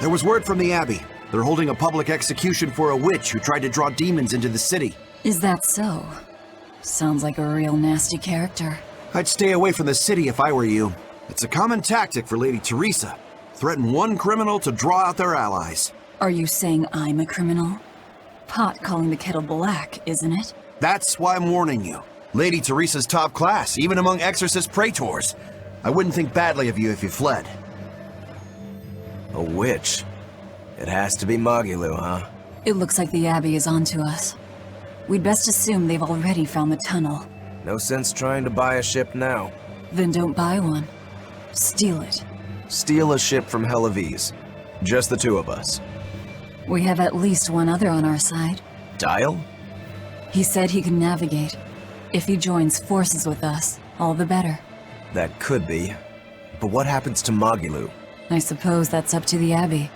There was word from the Abbey. They're holding a public execution for a witch who tried to draw demons into the city. Is that so? Sounds like a real nasty character. I'd stay away from the city if I were you. It's a common tactic for Lady Teresa. Threaten one criminal to draw out their allies. Are you saying I'm a criminal? Pot calling the kettle black, isn't it? That's why I'm warning you. Lady Teresa's top class, even among exorcist praetors. I wouldn't think badly of you if you fled. A witch? It has to be Magilou, huh? It looks like the Abbey is onto us. We'd best assume they've already found the tunnel. No sense trying to buy a ship now. Then don't buy one. Steal it. Steal a ship from Hellawes. Just the two of us. We have at least one other on our side. Dial? He said he can navigate. If he joins forces with us, all the better. That could be. But what happens to Magilou? I suppose that's up to the Abbey.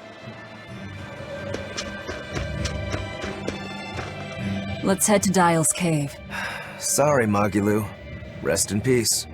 Let's head to Dial's cave. Sorry, Magilou. Rest in peace.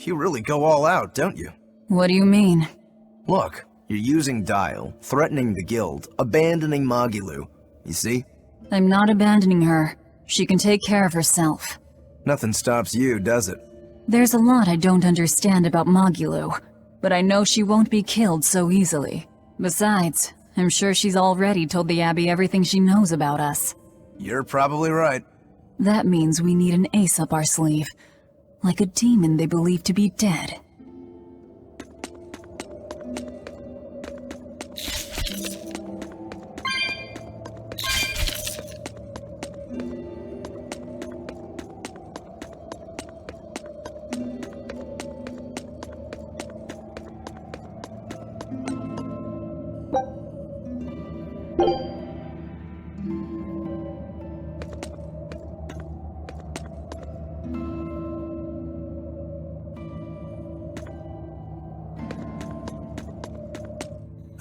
You really go all out, don't you? What do you mean? Look, you're using Dial, threatening the guild, abandoning Magilou. You see? I'm not abandoning her. She can take care of herself. Nothing stops you, does it? There's a lot I don't understand about Magilou, but I know she won't be killed so easily. Besides, I'm sure she's already told the Abbey everything she knows about us. You're probably right. That means we need an ace up our sleeve. Like a demon they believe to be dead.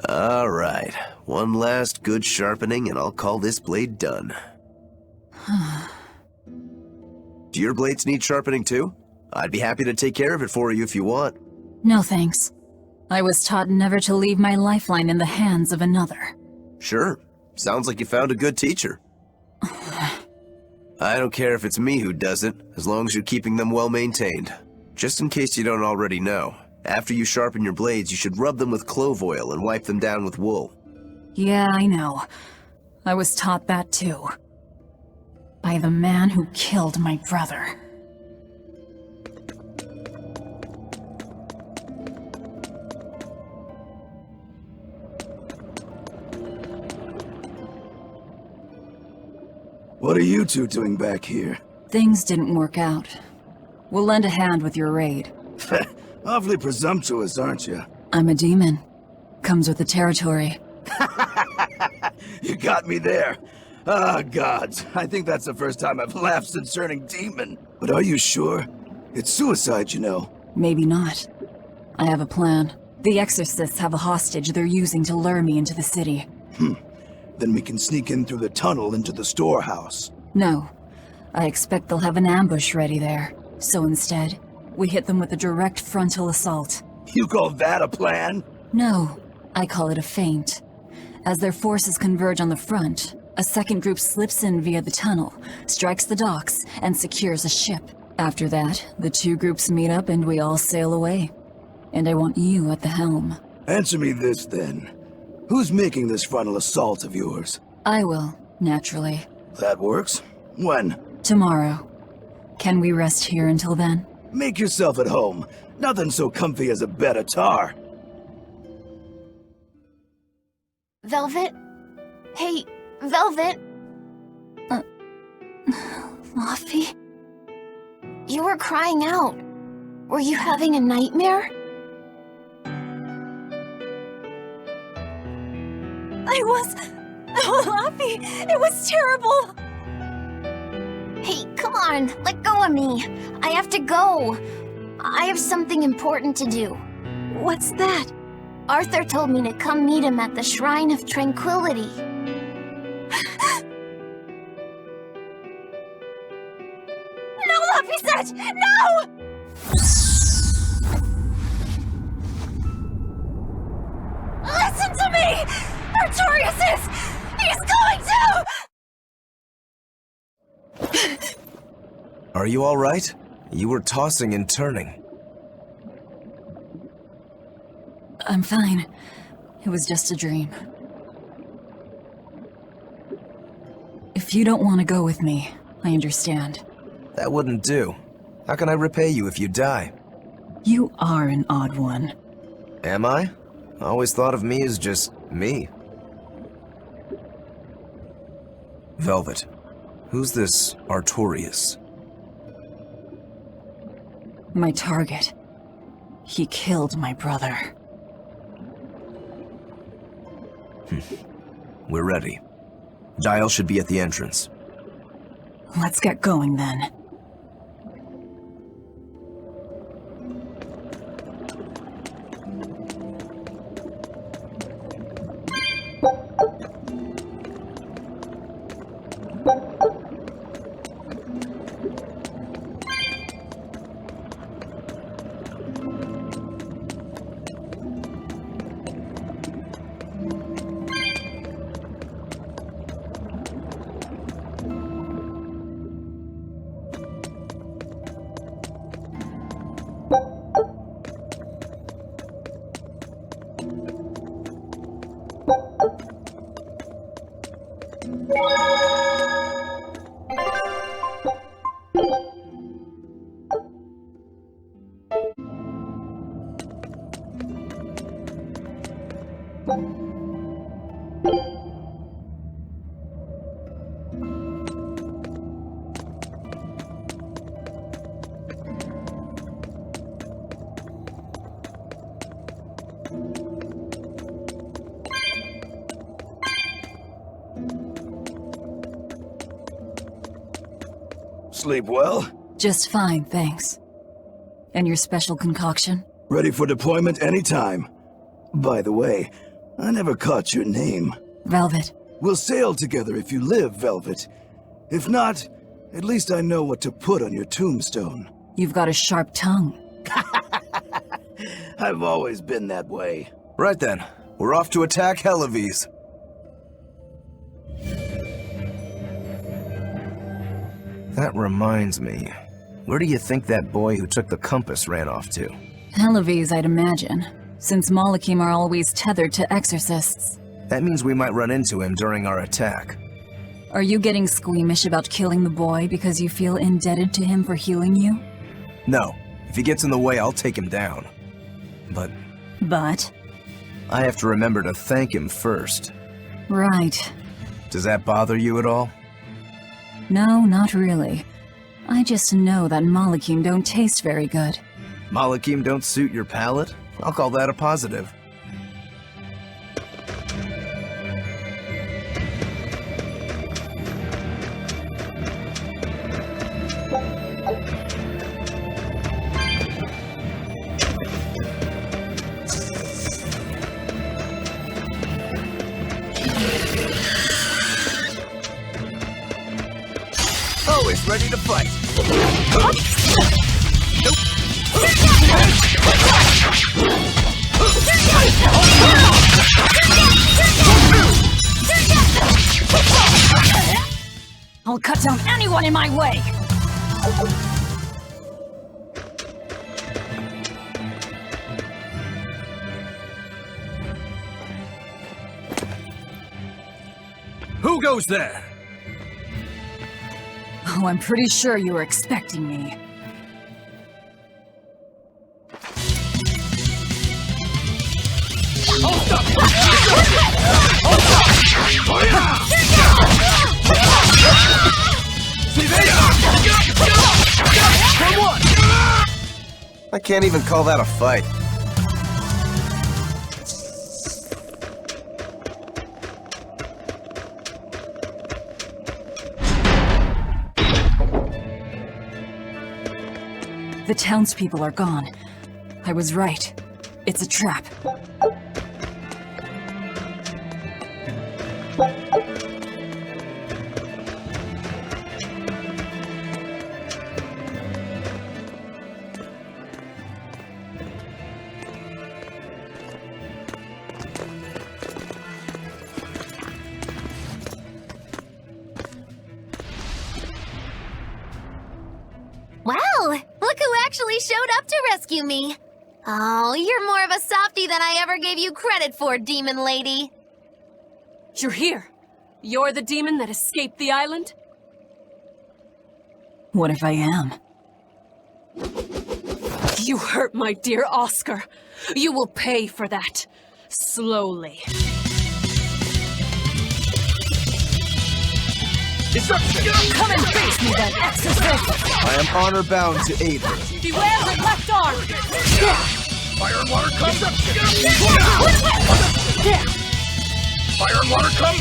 Alright, one last good sharpening and I'll call this blade done. Do your blades need sharpening too? I'd be happy to take care of it for you if you want. No thanks. I was taught never to leave my lifeline in the hands of another. Sure, sounds like you found a good teacher. I don't care if it's me who does it, as long as you're keeping them well maintained. Just in case you don't already know, after you sharpen your blades, you should rub them with clove oil and wipe them down with wool. Yeah, I know. I was taught that too. By the man who killed my brother. What are you two doing back here? Things didn't work out. We'll lend a hand with your raid. Awfully presumptuous, aren't you? I'm a demon. Comes with the territory. You got me there. Ah, gods. I think that's the first time I've laughed since turning demon. But are you sure? It's suicide, you know. Maybe not. I have a plan. The Exorcists have a hostage they're using to lure me into the city. Then we can sneak in through the tunnel into the storehouse. No. I expect they'll have an ambush ready there. So instead, we hit them with a direct frontal assault. You call that a plan? No, I call it a feint. As their forces converge on the front, a second group slips in via the tunnel, strikes the docks, and secures a ship. After that, the two groups meet up and we all sail away. And I want you at the helm. Answer me this, then. Who's making this frontal assault of yours? I will, naturally. That works. When? Tomorrow. Can we rest here until then? Make yourself at home. Nothing so comfy as a bed of tar. Velvet? Hey, Velvet? Laufey? You were crying out. Were you having a nightmare? Oh, Laufey! It was terrible! Hey, come on, let go of me. I have to go. I have something important to do. What's that? Arthur told me to come meet him at the Shrine of Tranquility. No, Laufey-sach! No! Listen to me! Artorius He's going to! Are you alright? You were tossing and turning. I'm fine. It was just a dream. If you don't want to go with me, I understand. That wouldn't do. How can I repay you if you die? You are an odd one. Am I? I always thought of me as just me. Velvet, who's this Artorius? My target. He killed my brother. We're ready. Dial should be at the entrance. Let's get going then. Sleep well? Just fine, thanks. And your special concoction? Ready for deployment anytime. By the way, I never caught your name. Velvet. We'll sail together if you live, Velvet. If not, at least I know what to put on your tombstone. You've got a sharp tongue. I've always been that way. Right then, we're off to attack Hellawes. That reminds me. Where do you think that boy who took the compass ran off to? Hellawes, I'd imagine, since Malakim are always tethered to exorcists. That means we might run into him during our attack. Are you getting squeamish about killing the boy because you feel indebted to him for healing you? No. If he gets in the way, I'll take him down. But I have to remember to thank him first. Right. Does that bother you at all? No, not really. I just know that Malakim don't taste very good. Malakim don't suit your palate? I'll call that a positive. Always ready to fight. I'll cut down anyone in my way! Who goes there? Oh, I'm pretty sure you were expecting me. I can't even call that a fight. The townspeople are gone. I was right. It's a trap. Wow, look who actually showed up to rescue me. Oh, you're more of a softie than I ever gave you credit for, demon lady. You're here. You're the demon that escaped the island? What if I am? You hurt my dear Oscar. You will pay for that. Slowly. Come and face me then, exorcist! I am honor-bound to aid her. Beware the left arm! Fire and water come! Fire and water come!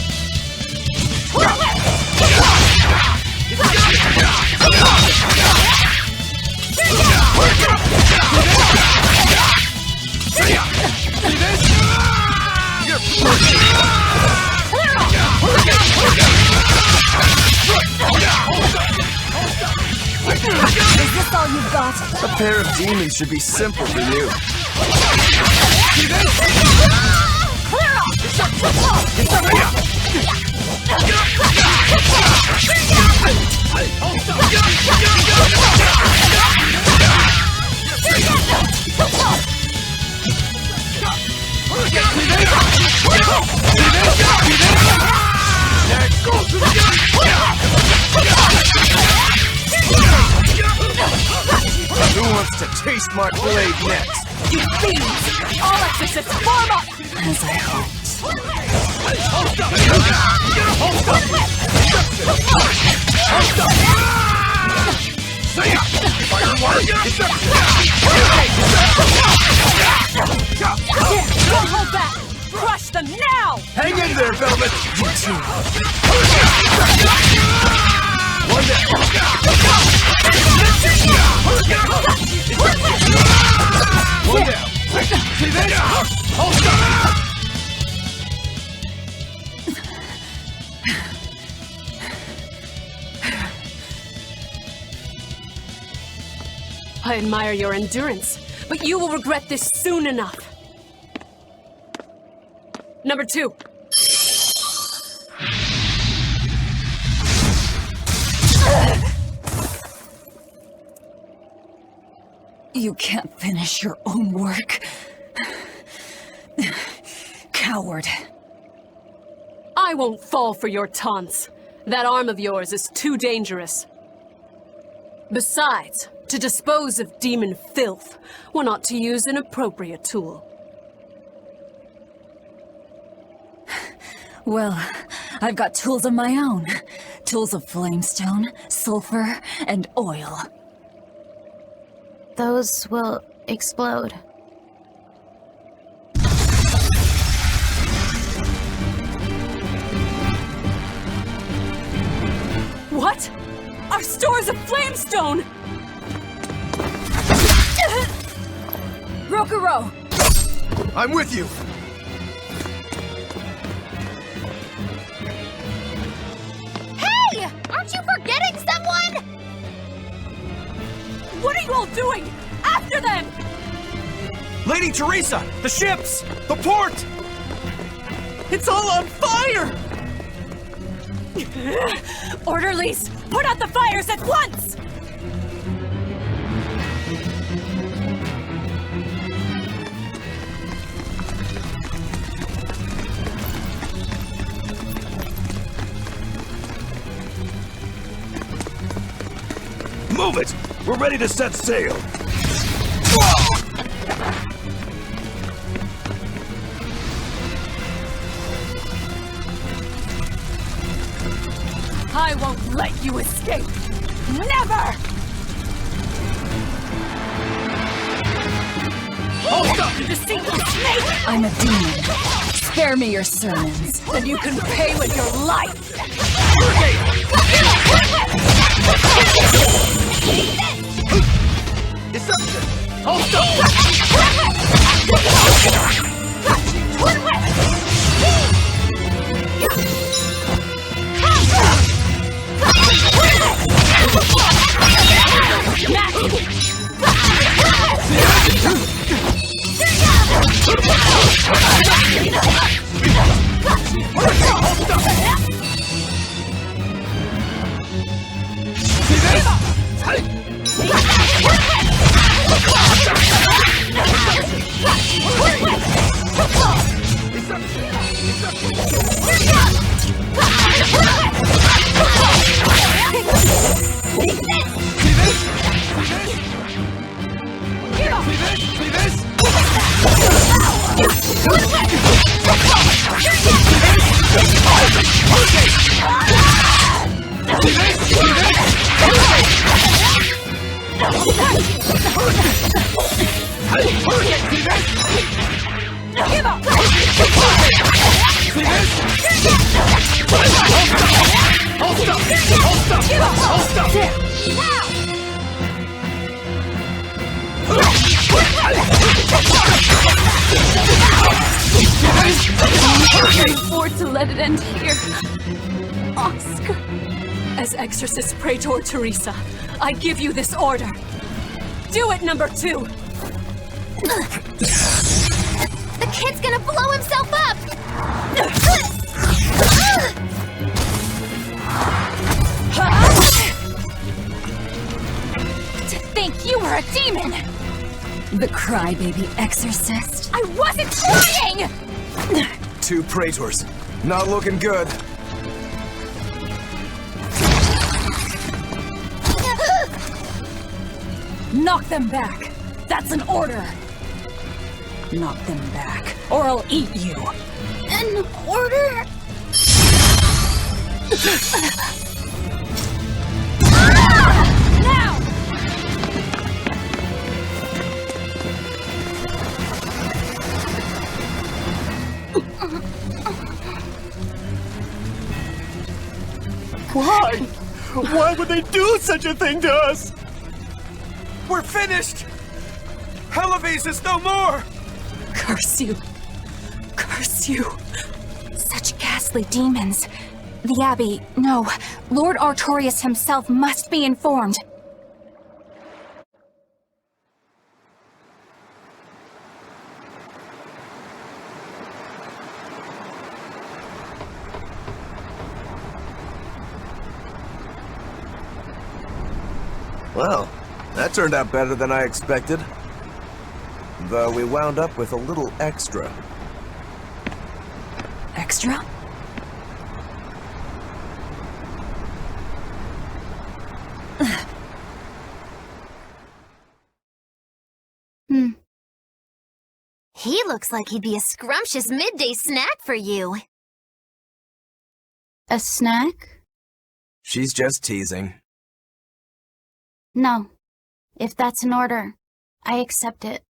Is this all you've got? A pair of demons should be simple for you. Who wants to taste my blade next? You thieves! All exorcists form up! As I hoped. Fire and water! Don't hold back! Crush them now! Hang in there, Velvet! You too. One down. See this? Hold up! I admire your endurance, but you will regret this soon enough. Number 2. You can't finish your own work. Coward. I won't fall for your taunts. That arm of yours is too dangerous. Besides, to dispose of demon filth, one ought to use an appropriate tool. Well, I've got tools of my own. Tools of flamestone, sulfur, and oil. Those will explode. What? Our stores of flamestone! Rokuro! I'm with you! Hey! Aren't you forgetting someone? What are you all doing? After them! Lady Teresa! The ships! The port! It's all on fire! Orderlies, put out the fires at once! Move it! We're ready to set sail! I won't let you escape! Never! Hold up, you deceitful snake! I'm a demon. Spare me your sermons. Then you can pay with your life! Deception! Hold up! I can't afford to let it end here. Oscar. As Exorcist Praetor Teresa, I give you this order. Do it, number 2! The kid's gonna blow himself up! To think you were a demon! The crybaby exorcist. I wasn't trying! 2 praetors. Not looking good. Knock them back! That's an order! Knock them back, or I'll eat you! An order? Now! Why? Why would they do such a thing to us? We're finished! Hellebes is no more! Curse you. Curse you. Such ghastly demons. The Abbey, no. Lord Artorias himself must be informed. Well, that turned out better than I expected. Though we wound up with a little extra. Extra? He looks like he'd be a scrumptious midday snack for you. A snack? She's just teasing. No. If that's an order, I accept it.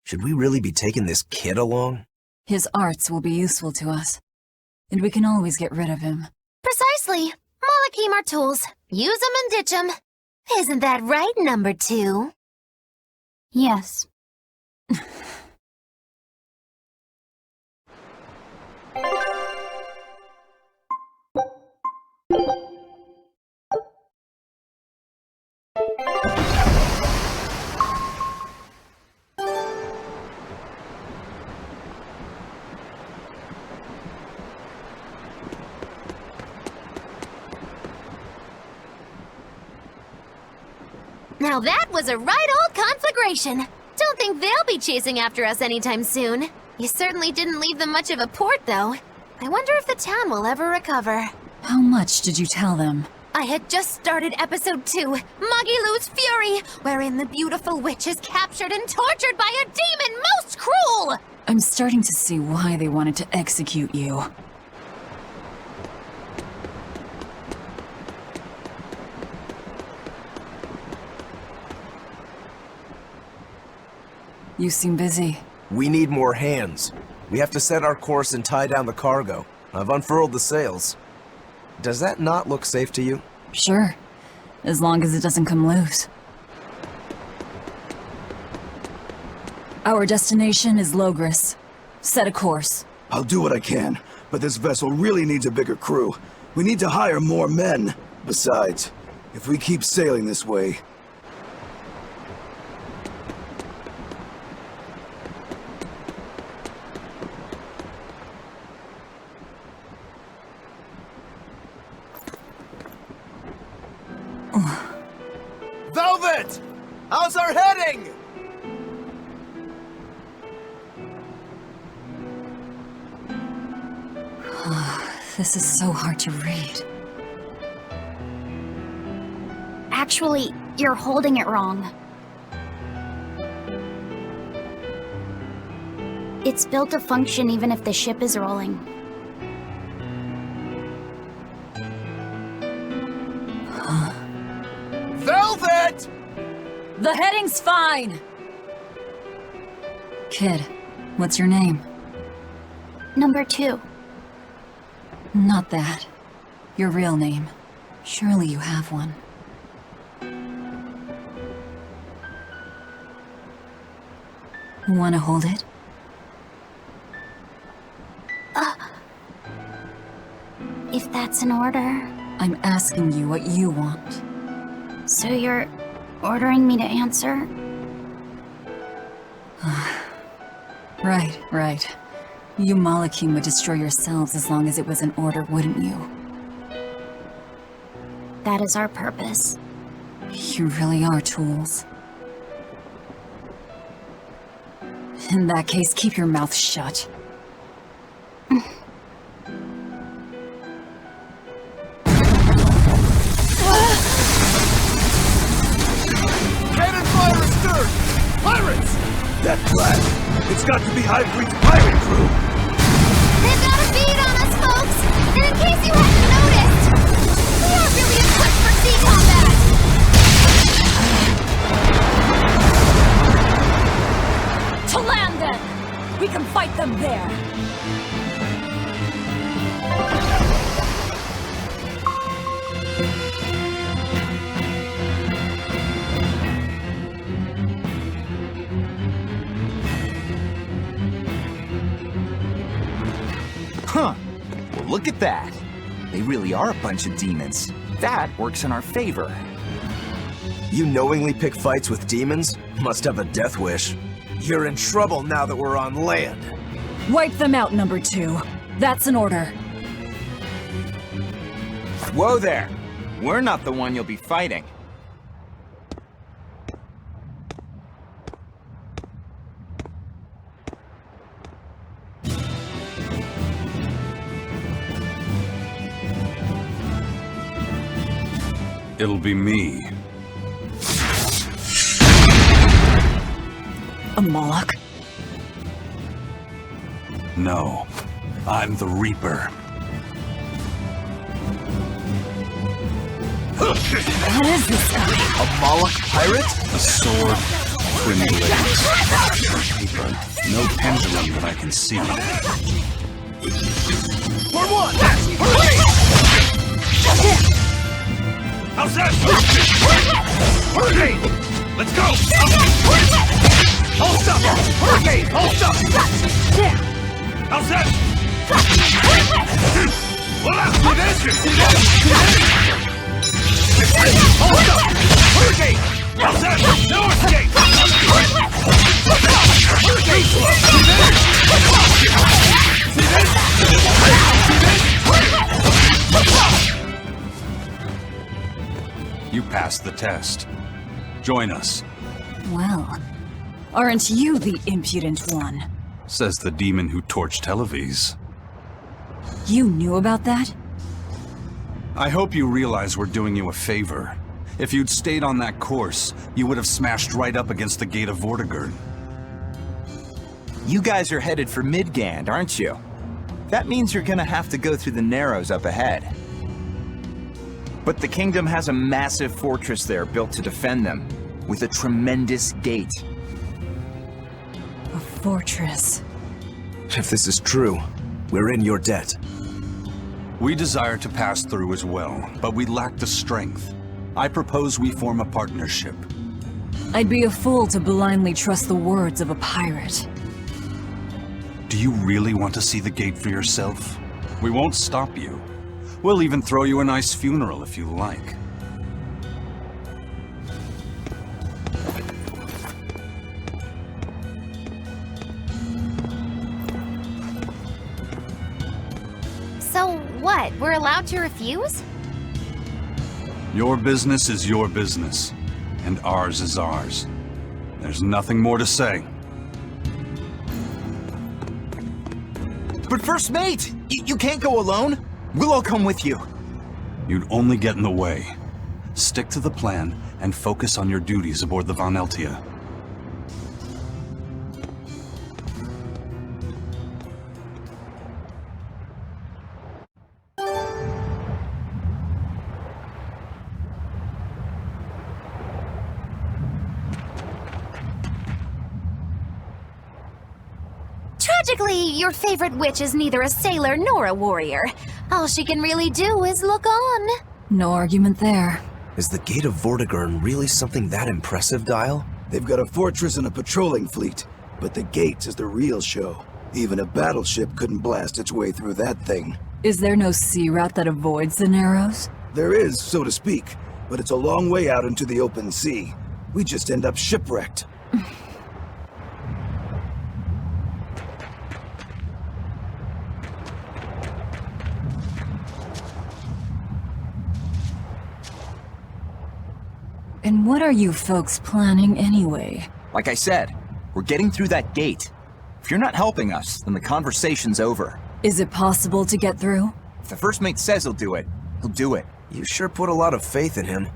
Should we really be taking this kid along? His arts will be useful to us, and we can always get rid of him. Precisely. Malakim are tools. Use them and ditch them. Isn't that right, number 2? Yes. Now that was a right old conflagration. Don't think they'll be chasing after us anytime soon. You certainly didn't leave them much of a port, though. I wonder if the town will ever recover. How much did you tell them? I had just started episode 2, Magilu's Fury, wherein the beautiful witch is captured and tortured by a demon most cruel! I'm starting to see why they wanted to execute you. You seem busy. We need more hands. We have to set our course and tie down the cargo. I've unfurled the sails. Does that not look safe to you? Sure, as long as it doesn't come loose. Our destination is Logris. Set a course. I'll do what I can, but this vessel really needs a bigger crew. We need to hire more men. Besides, if we keep sailing this way... Velvet! How's our heading? This is so hard to read. Actually, you're holding it wrong. It's built to function even if the ship is rolling. Velvet! The heading's fine! Kid, what's your name? Number 2. Not that. Your real name. Surely you have one. Wanna hold it? If that's an order. I'm asking you what you want. So you're ordering me to answer? Right. You Malakim would destroy yourselves as long as it was an order, wouldn't you? That is our purpose. You really are tools. In that case, keep your mouth shut. Cannon fire astern! Pirates! That flag! It's got to be Highfleet's pirate crew! They've got a bead on us, folks! And in case you hadn't noticed, we aren't really equipped for sea combat! To land then! We can fight them there! Huh. Well, look at that. They really are a bunch of demons. That works in our favor. You knowingly pick fights with demons? Must have a death wish. You're in trouble now that we're on land. Wipe them out, number 2. That's an order. Whoa there. We're not the one you'll be fighting. It'll be me. A Moloch? No, I'm the Reaper. What is this guy? A Moloch pirate? A sword, twin blades, paper, no pendulum that I can see. For one! How's that? Hurricane! Let's go! Hold up! Hurricane! Hold up! How's that? See this? See this? Hold up! Hurricane! How's that? No escape! Hurricane slow! See this? You passed the test. Join us, Well, aren't you the impudent one? says the demon who torched Televes. You knew about that? I hope you realize we're doing you a favor. If you'd stayed on that course, you would have smashed right up against the gate of Vortigern. You guys are headed for Midgand, aren't you? That means you're gonna have to go through the Narrows up ahead. But the kingdom has a massive fortress there built to defend them, with a tremendous gate. A fortress. If this is true, we're in your debt. We desire to pass through as well, but we lack the strength. I propose we form a partnership. I'd be a fool to blindly trust the words of a pirate. Do you really want to see the gate for yourself? We won't stop you. We'll even throw you a nice funeral if you like. So what? We're allowed to refuse? Your business is your business, and ours is ours. There's nothing more to say. But First Mate! You can't go alone! We'll all come with you. You'd only get in the way. Stick to the plan and focus on your duties aboard the Von Eltia. Tragically, your favorite witch is neither a sailor nor a warrior. All she can really do is look on. No argument there. Is the Gate of Vortigern really something that impressive, Dial? They've got a fortress and a patrolling fleet, but the gate is the real show. Even a battleship couldn't blast its way through that thing. Is there no sea route that avoids the Narrows? There is, so to speak, but it's a long way out into the open sea. We just end up shipwrecked. And what are you folks planning anyway? Like I said, we're getting through that gate. If you're not helping us, then the conversation's over. Is it possible to get through? If the First Mate says he'll do it, he'll do it. You sure put a lot of faith in him.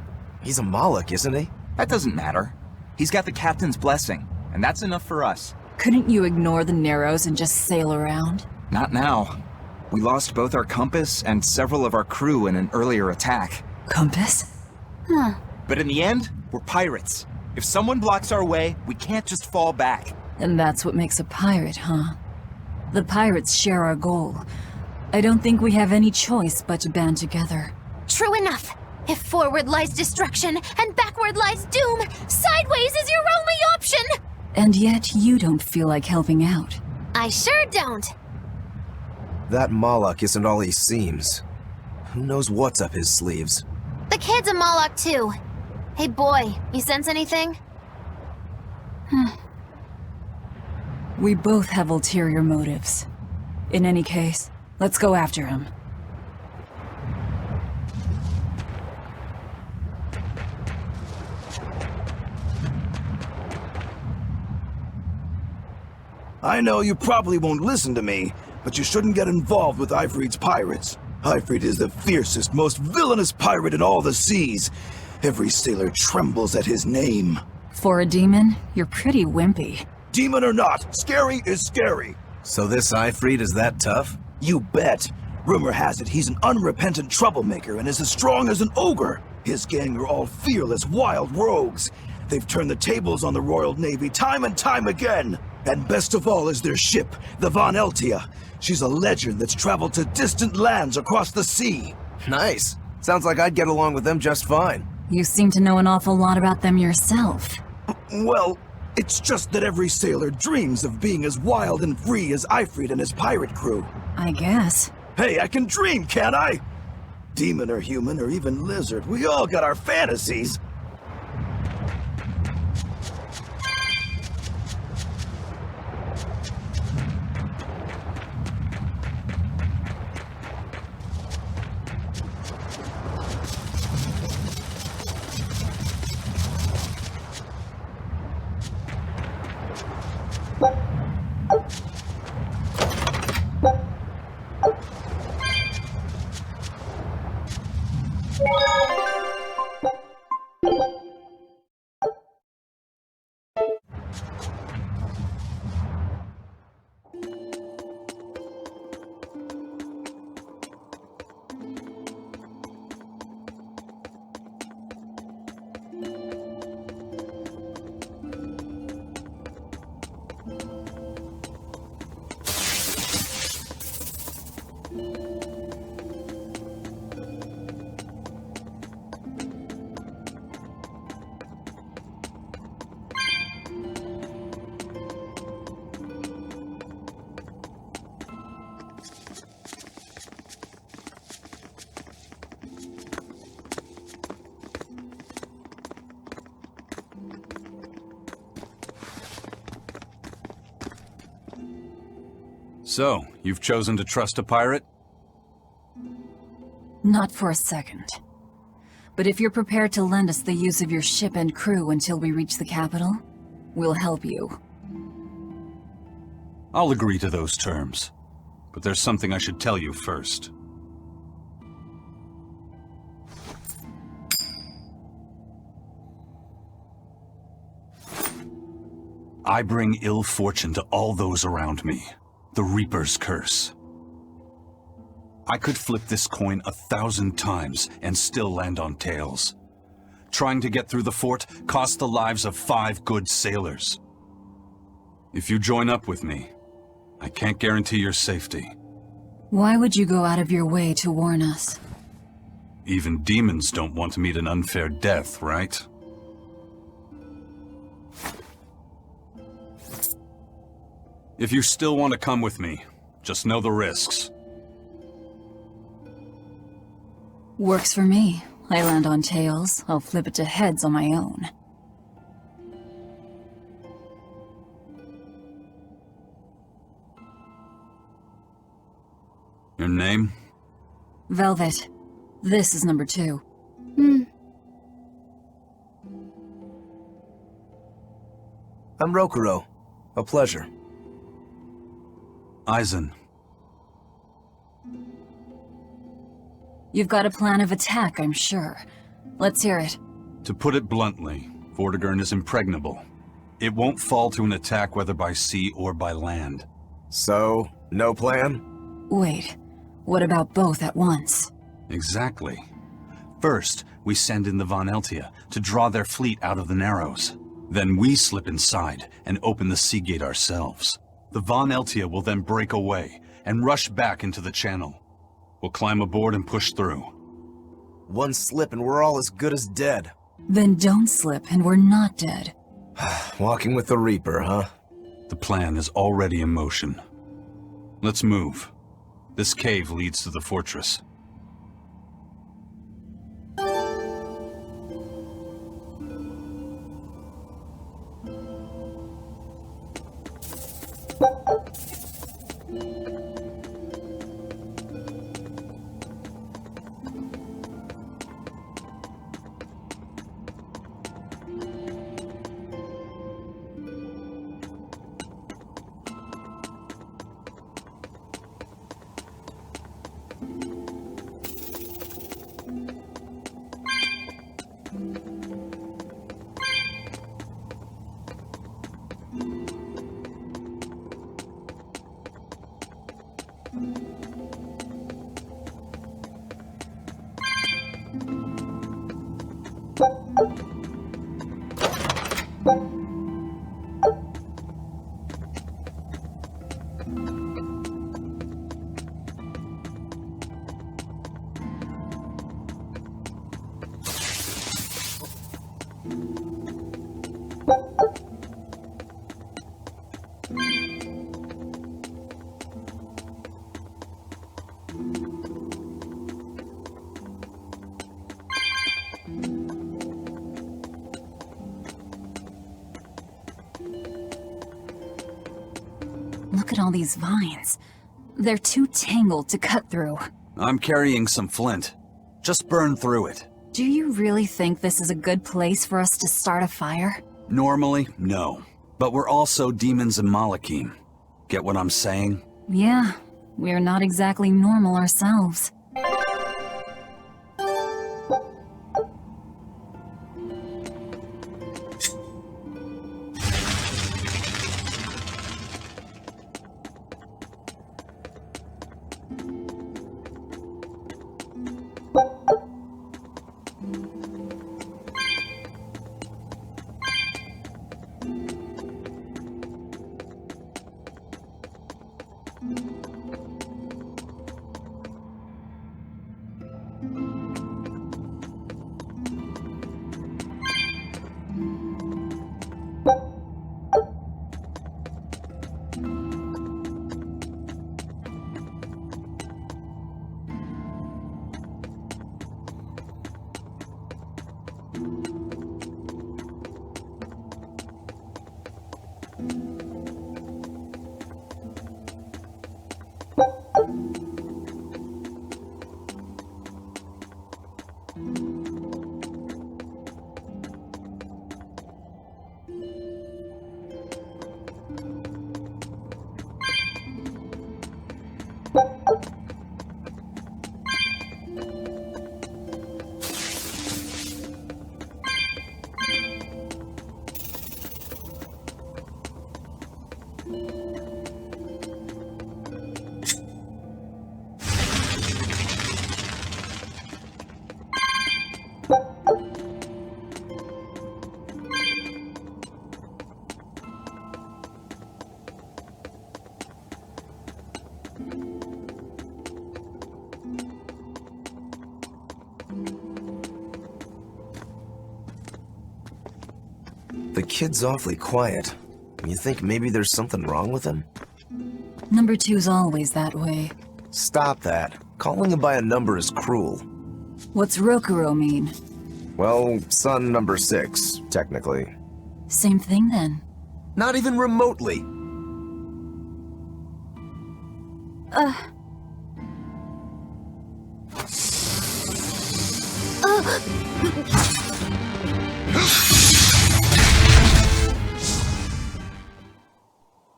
He's a Moloch, isn't he? That doesn't matter. He's got the captain's blessing, and that's enough for us. Couldn't you ignore the Narrows and just sail around? Not now. We lost both our compass and several of our crew in an earlier attack. Compass? But in the end, we're pirates. If someone blocks our way, we can't just fall back. And that's what makes a pirate, huh? The pirates share our goal. I don't think we have any choice but to band together. True enough. If forward lies destruction and backward lies doom, sideways is your only option! And yet you don't feel like helping out. I sure don't. That Moloch isn't all he seems. Who knows what's up his sleeves? The kid's a Moloch too. Hey boy, you sense anything? We both have ulterior motives. In any case, let's go after him. I know you probably won't listen to me, but you shouldn't get involved with Ifrit's pirates. Ifrit is the fiercest, most villainous pirate in all the seas. Every sailor trembles at his name. For a demon, you're pretty wimpy. Demon or not, scary is scary. So this Ifrit is that tough? You bet. Rumor has it he's an unrepentant troublemaker and is as strong as an ogre. His gang are all fearless, wild rogues. They've turned the tables on the Royal Navy time and time again. And best of all is their ship, the Von Eltia. She's a legend that's traveled to distant lands across the sea. Nice. Sounds like I'd get along with them just fine. You seem to know an awful lot about them yourself. Well, it's just that every sailor dreams of being as wild and free as Ifrit and his pirate crew. I guess. Hey, I can dream, can't I? Demon or human or even lizard, we all got our fantasies. So, you've chosen to trust a pirate? Not for a second. But if you're prepared to lend us the use of your ship and crew until we reach the capital, we'll help you. I'll agree to those terms. But there's something I should tell you first. I bring ill fortune to all those around me. The Reaper's curse. I could flip this coin 1,000 times and still land on tails. Trying to get through the fort cost the lives of 5 good sailors. If you join up with me, I can't guarantee your safety. Why would you go out of your way to warn us? Even demons don't want to meet an unfair death, right? If you still want to come with me, just know the risks. Works for me. I land on tails, I'll flip it to heads on my own. Your name? Velvet. This is number 2. I'm Rokuro. A pleasure. Aizen. You've got a plan of attack, I'm sure. Let's hear it. To put it bluntly, Vortigern is impregnable. It won't fall to an attack whether by sea or by land. So, no plan? Wait, what about both at once? Exactly. First, we send in the Von Eltia to draw their fleet out of the Narrows. Then we slip inside and open the sea gate ourselves. The Von Eltia will then break away and rush back into the channel. We'll climb aboard and push through. One slip and we're all as good as dead. Then don't slip and we're not dead. Walking with the Reaper, huh? The plan is already in motion. Let's move. This cave leads to the fortress. Look at all these vines. They're too tangled to cut through. I'm carrying some flint. Just burn through it. Do you really think this is a good place for us to start a fire? Normally, no. But we're also demons in Malakim. Get what I'm saying? Yeah, we're not exactly normal ourselves. The kid's awfully quiet. You think maybe there's something wrong with him? Number 2's always that way. Stop that. Calling him by a number is cruel. What's Rokuro mean? Well, son number 6, technically. Same thing then. Not even remotely.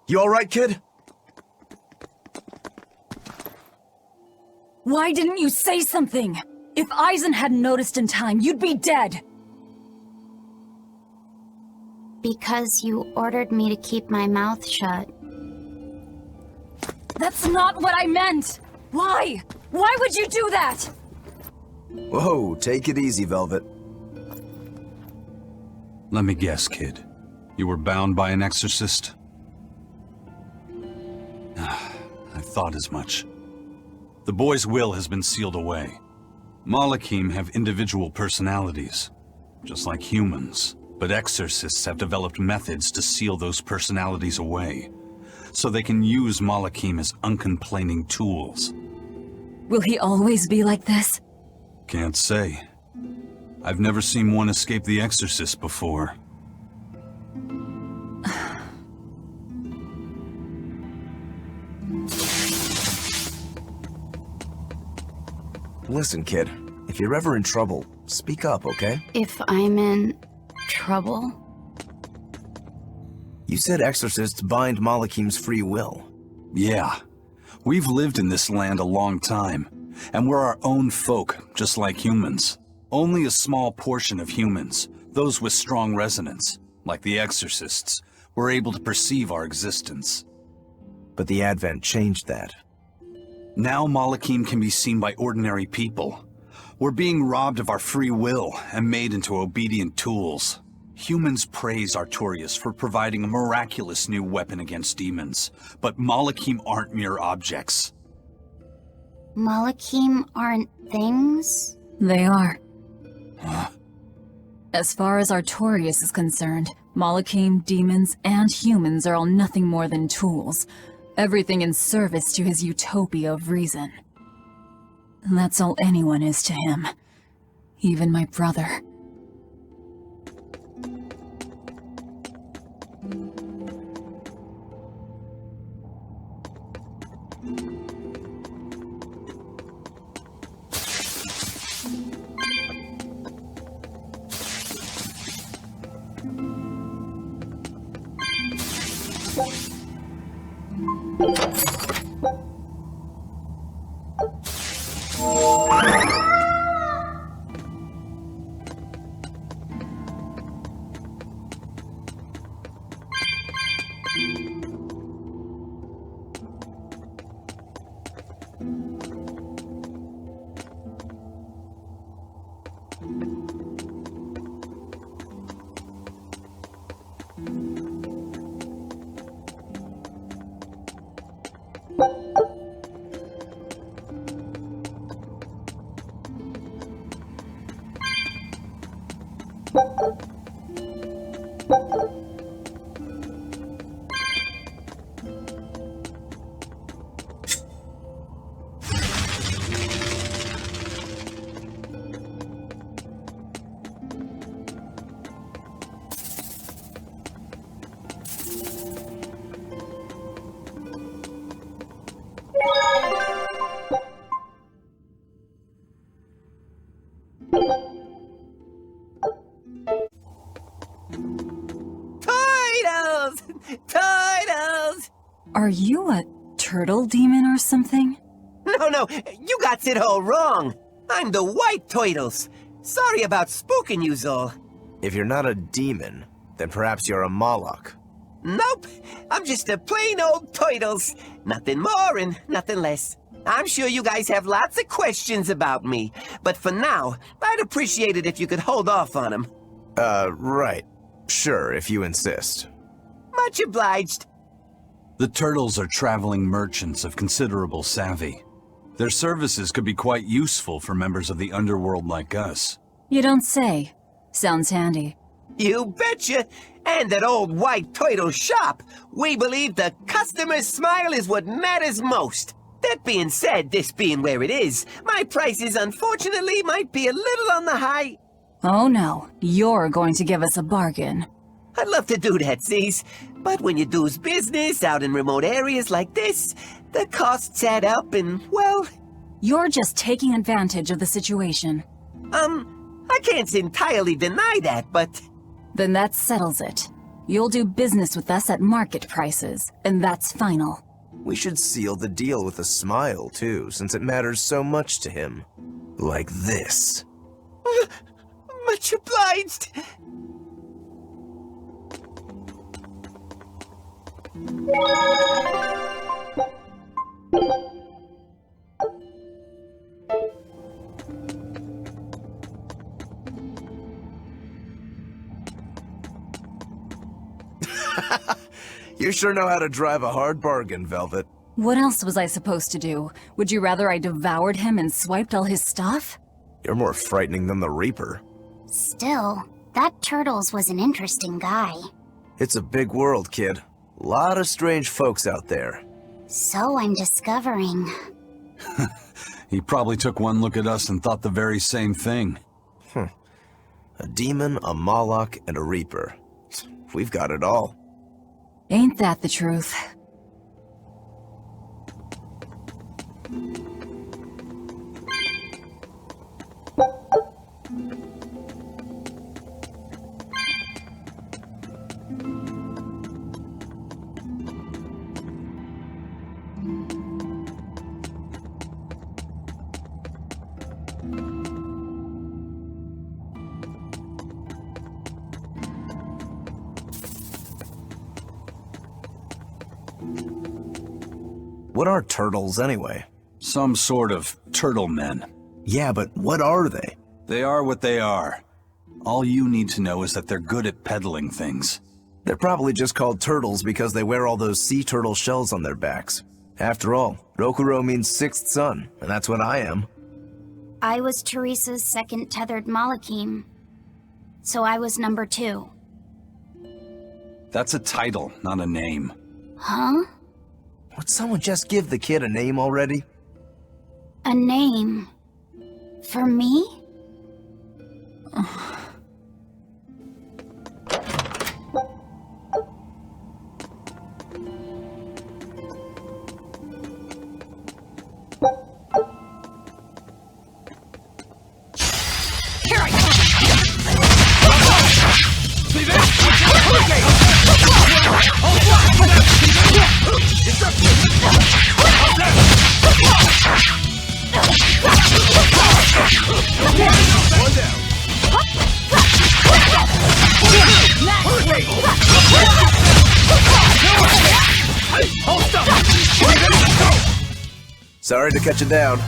You alright, kid? Why didn't you say something? If Aizen hadn't noticed in time, you'd be dead! Because you ordered me to keep my mouth shut. That's not what I meant! Why? Why would you do that? Whoa, take it easy, Velvet. Let me guess, kid. You were bound by an exorcist? I thought as much. The boy's will has been sealed away. Malakim have individual personalities, just like humans. But exorcists have developed methods to seal those personalities away, so they can use Malakim as uncomplaining tools. Will he always be like this? Can't say. I've never seen one escape the exorcist before. Listen, kid. If you're ever in trouble, speak up, okay? If I'm in trouble? You said exorcists bind Malakim's free will. Yeah. We've lived in this land a long time, and we're our own folk, just like humans. Only a small portion of humans, those with strong resonance, like the exorcists, were able to perceive our existence. But the Advent changed that. Now Malakim can be seen by ordinary people. We're being robbed of our free will and made into obedient tools. Humans praise Artorias for providing a miraculous new weapon against demons, but Malachim aren't mere objects. Malachim aren't things? They are. As far as Artorias is concerned, Malachim, demons, and humans are all nothing more than tools. Everything in service to his utopia of reason. That's all anyone is to him. Even my brother. Turtles! Are you a turtle demon or something? No, you got it all wrong. I'm the White Turtles. Sorry about spooking you, Zol. If you're not a demon, then perhaps you're a Malak. Nope, I'm just a plain old Turtles. Nothing more and nothing less. I'm sure you guys have lots of questions about me, but for now, I'd appreciate it if you could hold off on them. Right. Sure, if you insist. Much obliged. The Turtles are traveling merchants of considerable savvy. Their services could be quite useful for members of the underworld like us. You don't say. Sounds handy. You betcha! And at old White Turtle shop, we believe the customer's smile is what matters most. That being said, this being where it is, my prices unfortunately might be a little on the high. Oh no, you're going to give us a bargain. I'd love to do that, C's, but when you do's business out in remote areas like this, the costs add up and, well... You're just taking advantage of the situation. I can't entirely deny that, but... Then that settles it. You'll do business with us at market prices, and that's final. We should seal the deal with a smile, too, since it matters so much to him. Like this. Much obliged. You sure know how to drive a hard bargain, Velvet. What else was I supposed to do? Would you rather I devoured him and swiped all his stuff? You're more frightening than the Reaper. Still, that Turtles was an interesting guy. It's a big world, kid. Lot of strange folks out there. So I'm discovering. He probably took one look at us and thought the very same thing. A demon, a Malak, and a Reaper. We've got it all. Ain't that the truth? What are turtles, anyway? Some sort of turtle men. Yeah, but what are they? They are what they are. All you need to know is that they're good at peddling things. They're probably just called turtles because they wear all those sea turtle shells on their backs. After all, Rokuro means sixth son, and that's what I am. I was Teresa's second tethered Malakim, so I was number 2. That's a title, not a name. Huh? Would someone just give the kid a name already? A name? For me? Sorry to cut you down.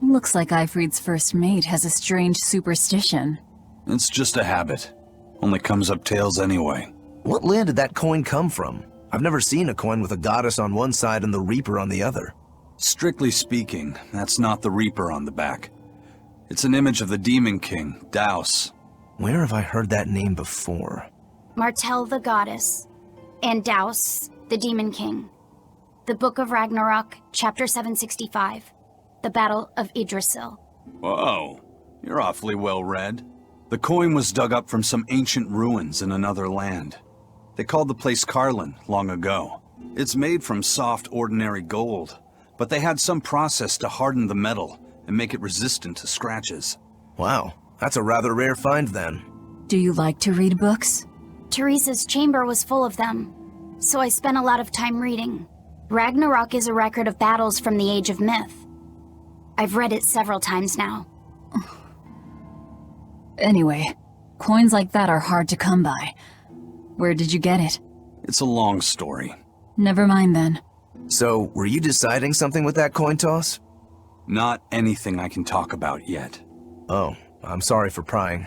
Looks like Ifrid's first mate has a strange superstition. It's just a habit. Only comes up tails anyway. What land did that coin come from? I've never seen a coin with a goddess on one side and the Reaper on the other. Strictly speaking, that's not the Reaper on the back. It's an image of the Demon King, Daus. Where have I heard that name before? Martel the goddess, and Daus, the Demon King. The Book of Ragnarok, Chapter 765. The Battle of Yggdrasil. Whoa, you're awfully well read. The coin was dug up from some ancient ruins in another land. They called the place Karlin long ago. It's made from soft, ordinary gold, but they had some process to harden the metal and make it resistant to scratches. Wow, that's a rather rare find then. Do you like to read books? Teresa's chamber was full of them, so I spent a lot of time reading. Ragnarok is a record of battles from the Age of Myth. I've read it several times now. Anyway, coins like that are hard to come by. Where did you get it? It's a long story. Never mind then. So, were you deciding something with that coin toss? Not anything I can talk about yet. Oh, I'm sorry for prying.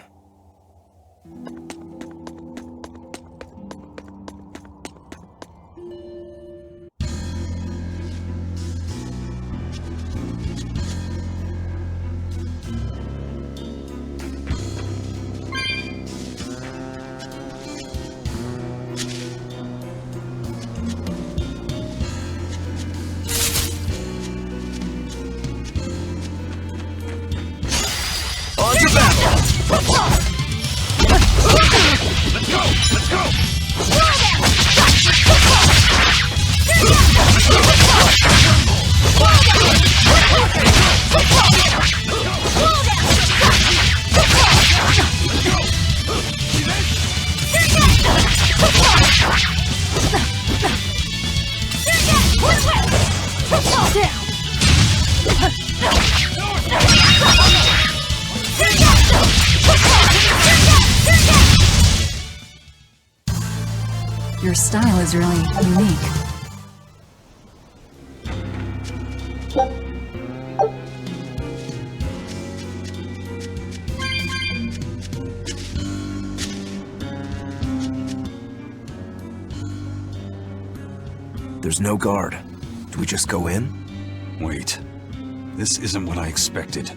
Your style is really unique. There's no guard. Do we just go in? Wait. This isn't what I expected.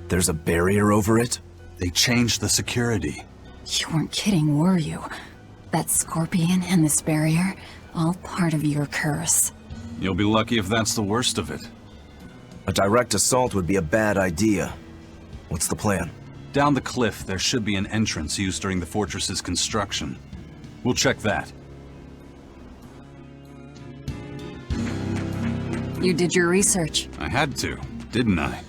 There's a barrier over it? They changed the security. You weren't kidding, were you? That scorpion and this barrier, all part of your curse. You'll be lucky if that's the worst of it. A direct assault would be a bad idea. What's the plan? Down the cliff, there should be an entrance used during the fortress's construction. We'll check that. You did your research. I had to, didn't I?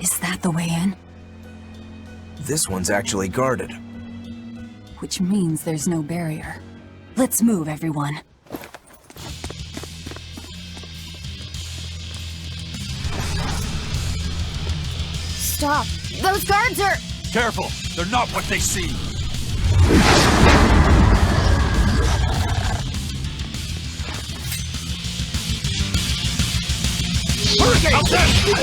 Is that the way in? This one's actually guarded. Which means there's no barrier. Let's move, everyone. Stop! Those guards are... Careful! They're not what they seem!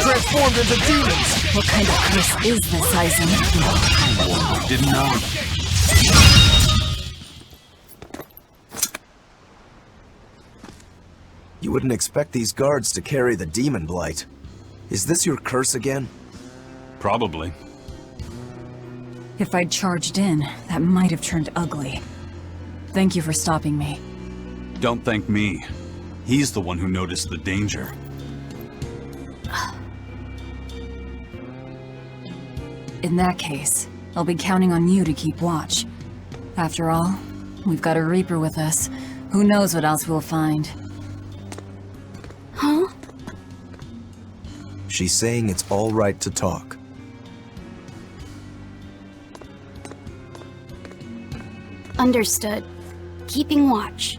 Transformed into demons! What kind of curse is this, Aizen? I didn't know. You wouldn't expect these guards to carry the demon blight. Is this your curse again? Probably. If I'd charged in, that might have turned ugly. Thank you for stopping me. Don't thank me. He's the one who noticed the danger. In that case, I'll be counting on you to keep watch. After all, we've got a Reaper with us. Who knows what else we'll find. Huh? She's saying it's all right to talk. Understood. Keeping watch.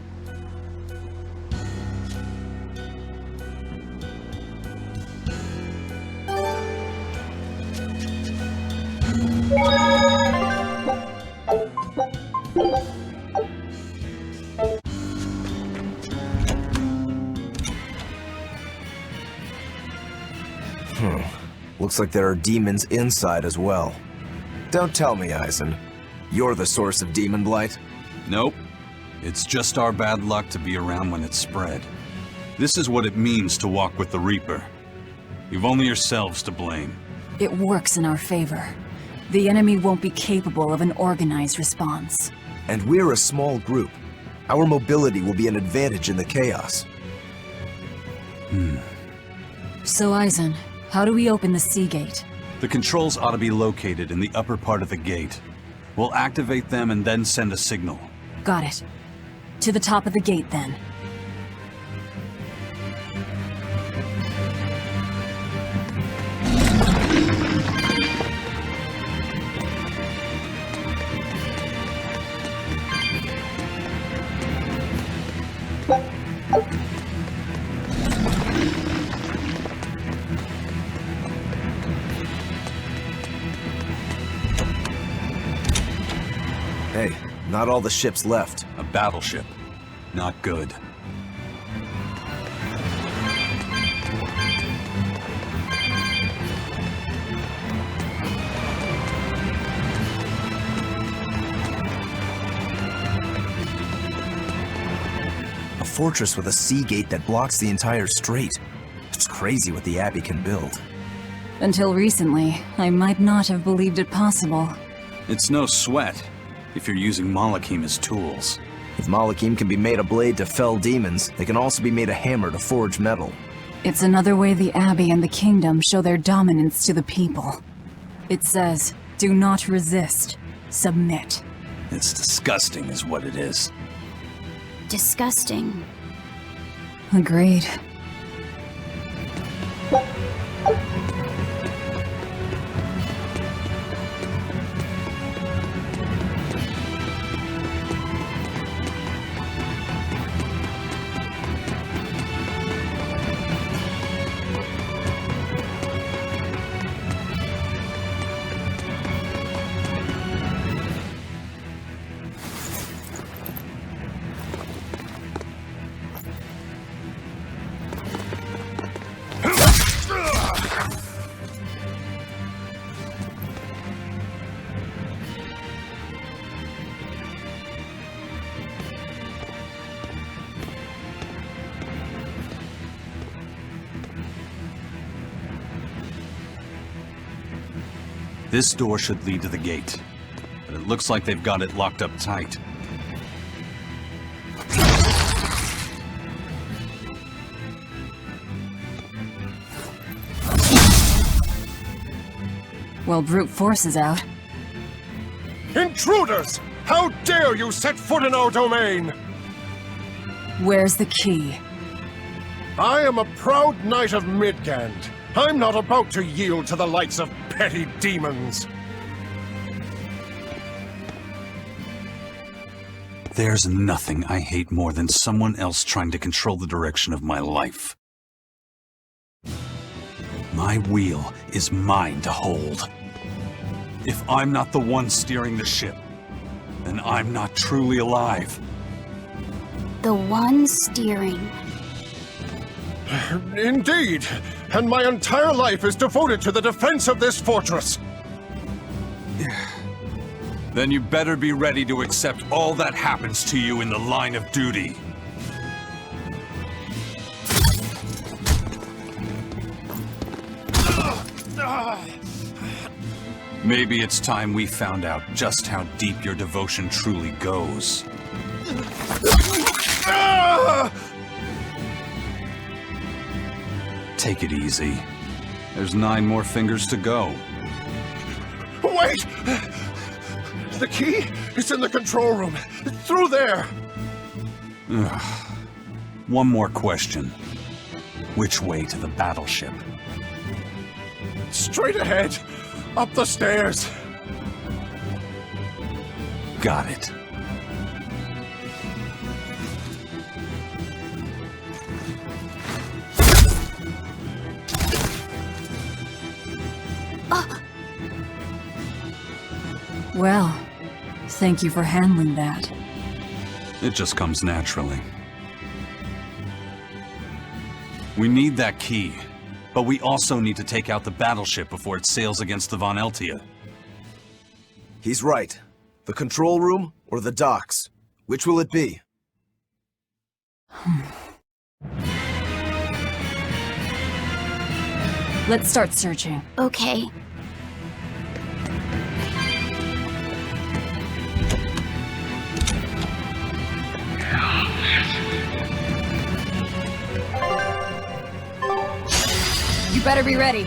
Looks like there are demons inside as well. Don't tell me, Aizen. You're the source of demon blight? Nope. It's just our bad luck to be around when it's spread. This is what it means to walk with the Reaper. You've only yourselves to blame. It works in our favor. The enemy won't be capable of an organized response. And we're a small group. Our mobility will be an advantage in the chaos. So, Eisen, how do we open the sea gate? The controls ought to be located in the upper part of the gate. We'll activate them and then send a signal. Got it. To the top of the gate, then. Hey, not all the ships left. A battleship. Not good. A fortress with a sea gate that blocks the entire strait. It's crazy what the Abbey can build. Until recently, I might not have believed it possible. It's no sweat, if you're using Malakim as tools. If Malakim can be made a blade to fell demons, they can also be made a hammer to forge metal. It's another way the Abbey and the Kingdom show their dominance to the people. It says, do not resist, submit. It's disgusting is what it is. Disgusting. Agreed. This door should lead to the gate, but it looks like they've got it locked up tight. Well, brute force is out. Intruders! How dare you set foot in our domain! Where's the key? I am a proud knight of Midgand. I'm not about to yield to the likes of petty demons. There's nothing I hate more than someone else trying to control the direction of my life. My wheel is mine to hold. If I'm not the one steering the ship, then I'm not truly alive. The one steering. Indeed, and my entire life is devoted to the defense of this fortress. Then you better be ready to accept all that happens to you in the line of duty. Maybe it's time we found out just how deep your devotion truly goes. Take it easy. There's 9 more fingers to go. Wait! The key is in the control room. Through there! One more question. Which way to the battleship? Straight ahead. Up the stairs. Got it. Well, thank you for handling that. It just comes naturally. We need that key, but we also need to take out the battleship before it sails against the Von Eltia. He's right. The control room or the docks? Which will it be? Let's start searching. Okay. Better be ready.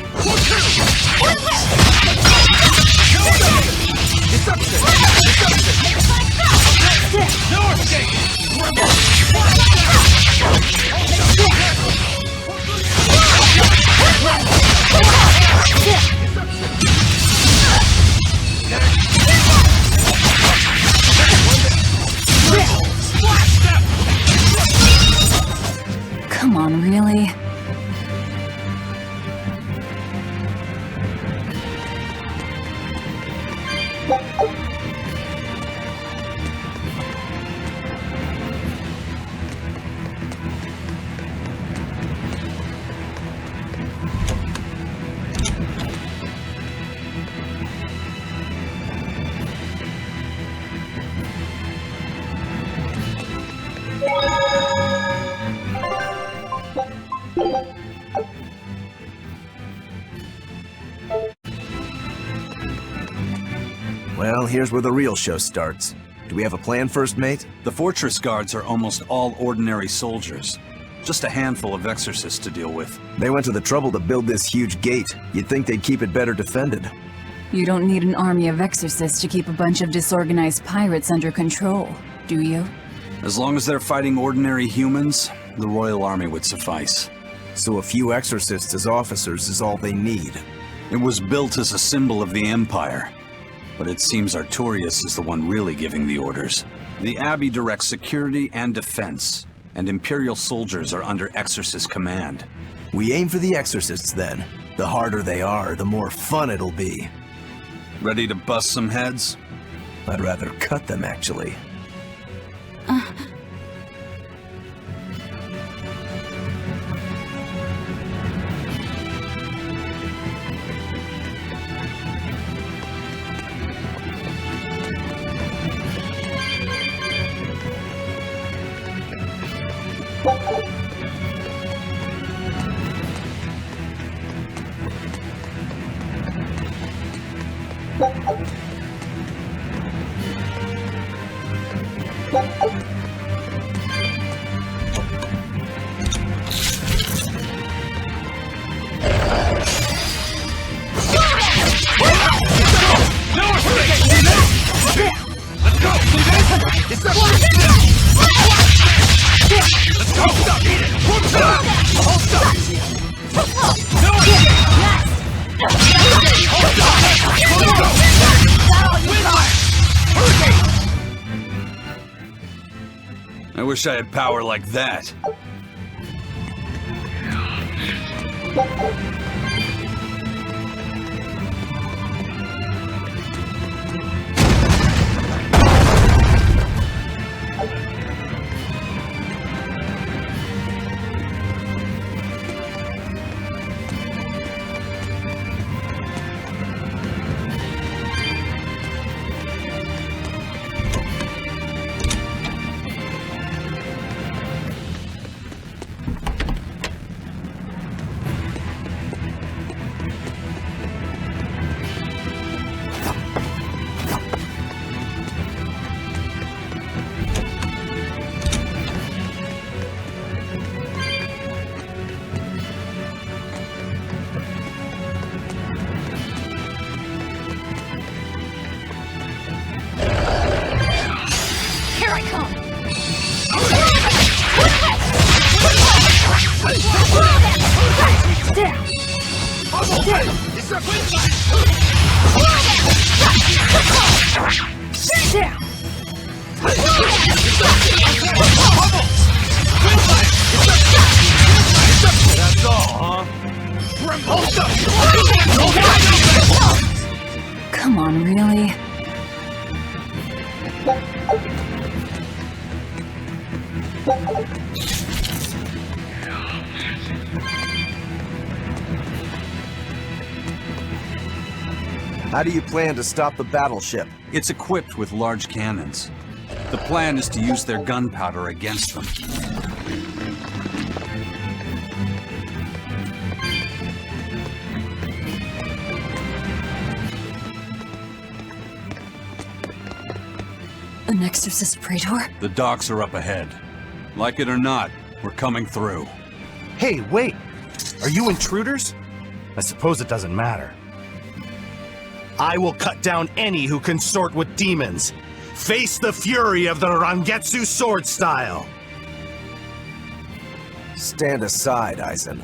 Come on, really? Well, here's where the real show starts. Do we have a plan, First Mate? The fortress guards are almost all ordinary soldiers. Just a handful of exorcists to deal with. They went to the trouble to build this huge gate. You'd think they'd keep it better defended. You don't need an army of exorcists to keep a bunch of disorganized pirates under control, do you? As long as they're fighting ordinary humans, the Royal Army would suffice. So a few exorcists as officers is all they need. It was built as a symbol of the Empire. But it seems Artorias is the one really giving the orders. The Abbey directs security and defense, and Imperial soldiers are under Exorcist command. We aim for the exorcists then. The harder they are, the more fun it'll be. Ready to bust some heads? I'd rather cut them, actually. I wish I had power like that. Come on, really? How do you plan to stop the battleship? It's equipped with large cannons. The plan is to use their gunpowder against them. An exorcist praetor? The docks are up ahead. Like it or not, we're coming through. Hey, wait! Are you intruders? I suppose it doesn't matter. I will cut down any who consort with demons. Face the fury of the Rangetsu sword style! Stand aside, Aizen.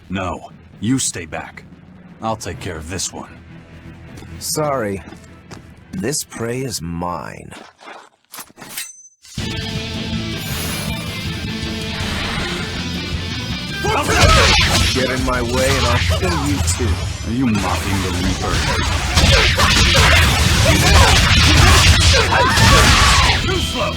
No, you stay back. I'll take care of this one. Sorry. This prey is mine. Get in my way and I'll kill you too. Are you mocking the Reaper? Too slow!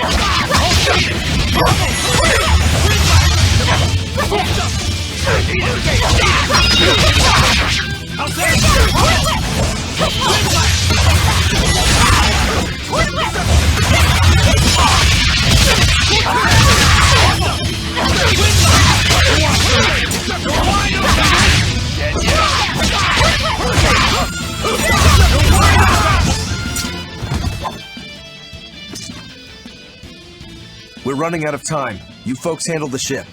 We're running out of time. You folks handle the ship.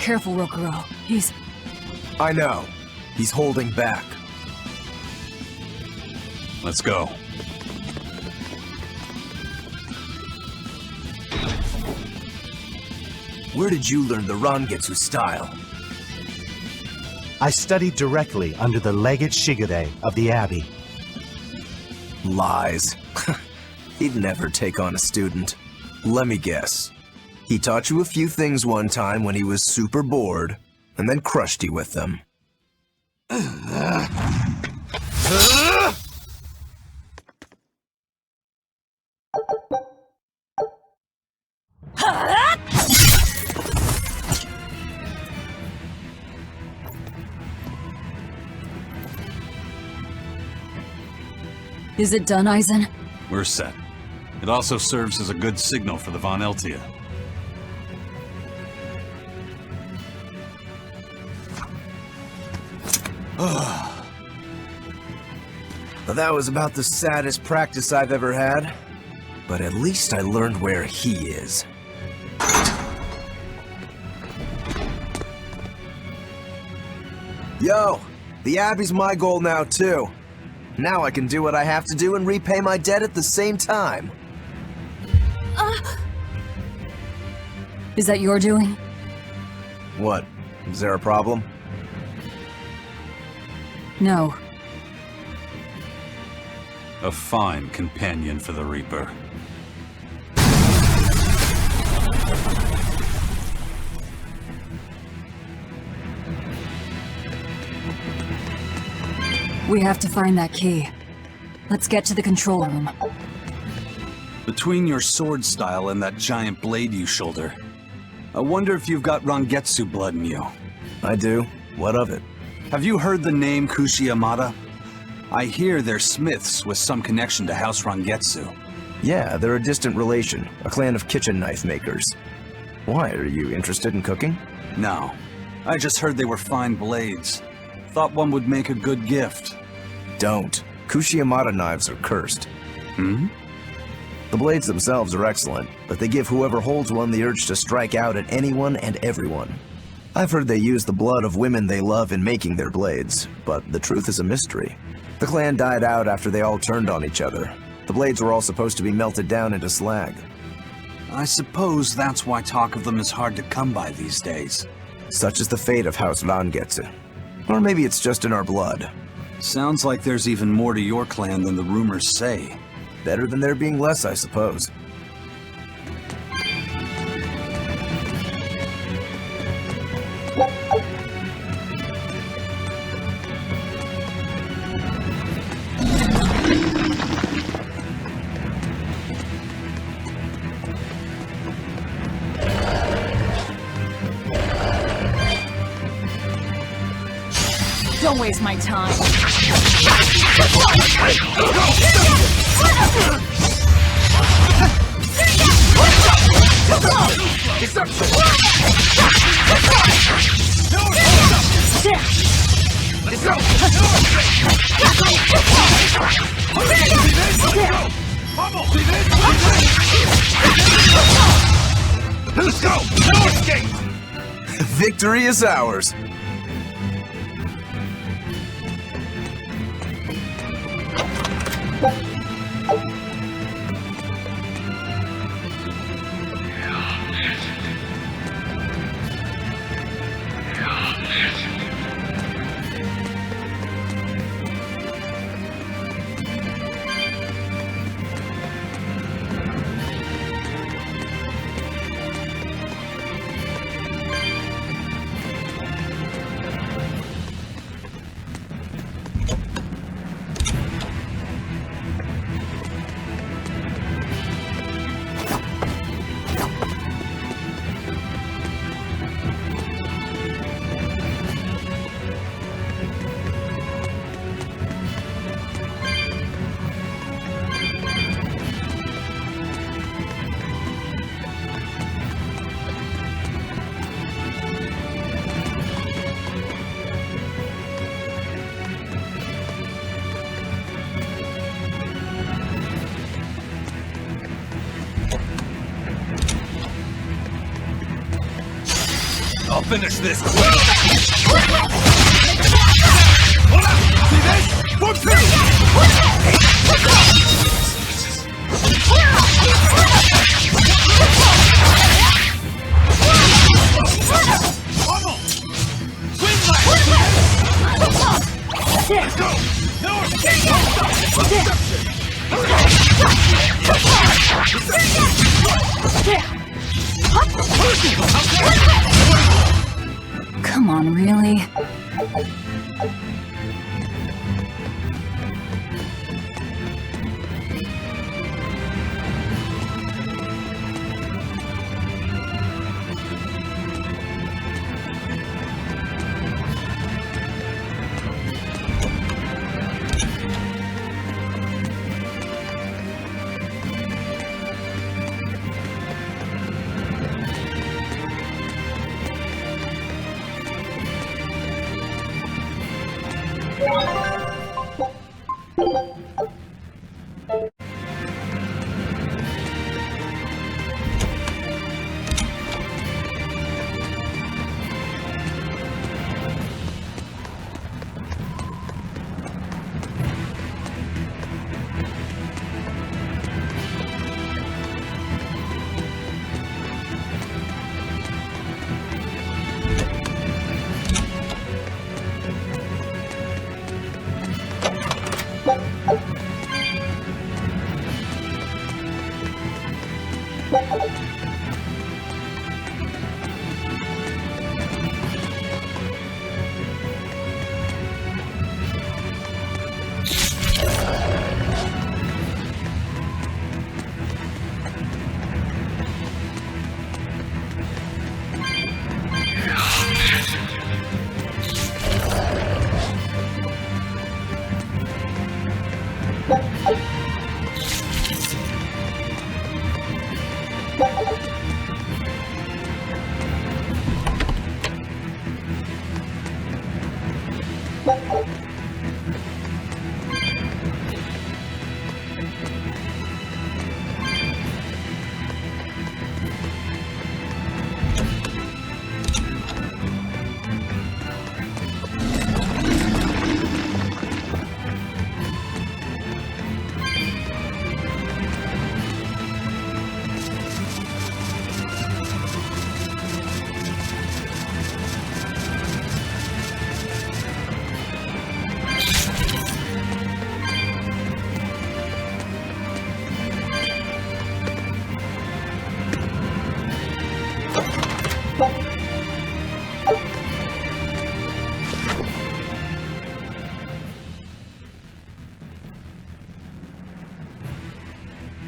Careful, Rokuro. He's... I know. He's holding back. Let's go. Where did you learn the Rangetsu style? I studied directly under the Legate Shigure of the Abbey. Lies. He'd never take on a student. Let me guess. He taught you a few things one time when he was super bored, and then crushed you with them. Is it done, Aizen? We're set. It also serves as a good signal for the Von Eltia. Well, that was about the saddest practice I've ever had. But at least I learned where he is. Yo! The Abbey's my goal now, too. Now I can do what I have to do and repay my debt at the same time. Is that your doing? What? Is there a problem? No. A fine companion for the Reaper. We have to find that key. Let's get to the control room. Between your sword style and that giant blade you shoulder, I wonder if you've got Rangetsu blood in you. I do. What of it? Have you heard the name Kushi Yamada? I hear they're smiths with some connection to House Rangetsu. Yeah, they're a distant relation, a clan of kitchen knife makers. Why, are you interested in cooking? No. I just heard they were fine blades. Thought one would make a good gift. Don't. Kushi Yamada knives are cursed. Hmm? The blades themselves are excellent, but they give whoever holds one the urge to strike out at anyone and everyone. I've heard they use the blood of women they love in making their blades, but the truth is a mystery. The clan died out after they all turned on each other. The blades were all supposed to be melted down into slag. I suppose that's why talk of them is hard to come by these days. Such is the fate of House Rangetsu. Or maybe it's just in our blood. Sounds like there's even more to your clan than the rumors say. Better than there being less, I suppose. Don't waste my time. Let's go! No escape! Victory is ours! I'll finish this. See this? 1, 2. Come on, really?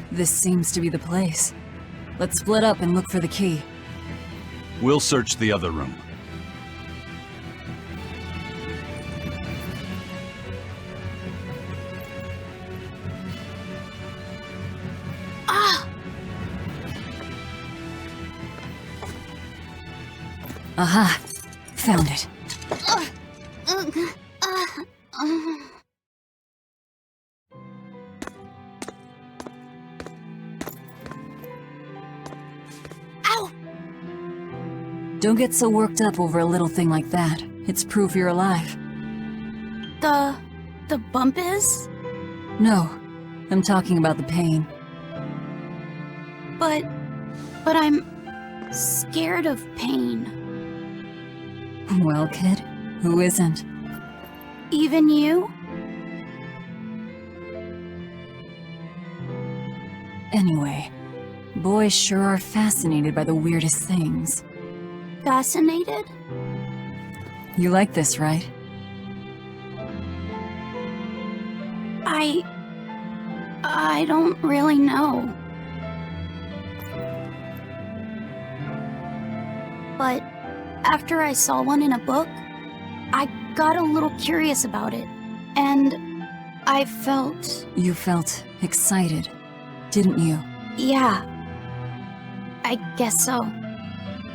This seems to be the place. Let's split up and look for the key. We'll search the other room. Aha! Found it. Ow! Don't get so worked up over a little thing like that. It's proof you're alive. The bump is? No, I'm talking about the pain. But I'm scared of pain. Well, kid, who isn't? Even you? Anyway, boys sure are fascinated by the weirdest things. Fascinated? You like this, right? I don't really know. But after I saw one in a book, I got a little curious about it, and I felt... You felt excited, didn't you? Yeah. I guess so.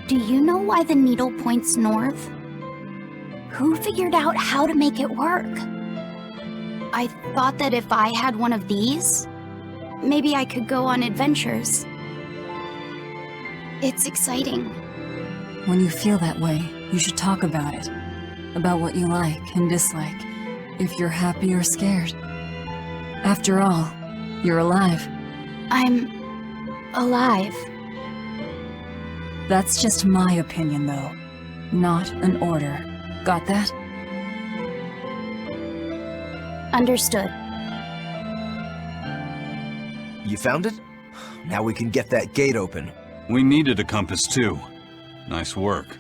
Do you know why the needle points north? Who figured out how to make it work? I thought that if I had one of these, maybe I could go on adventures. It's exciting. When you feel that way, you should talk about it. About what you like and dislike. If you're happy or scared. After all, you're alive. I'm alive. That's just my opinion, though. Not an order. Got that? Understood. You found it? Now we can get that gate open. We needed a compass too. Nice work.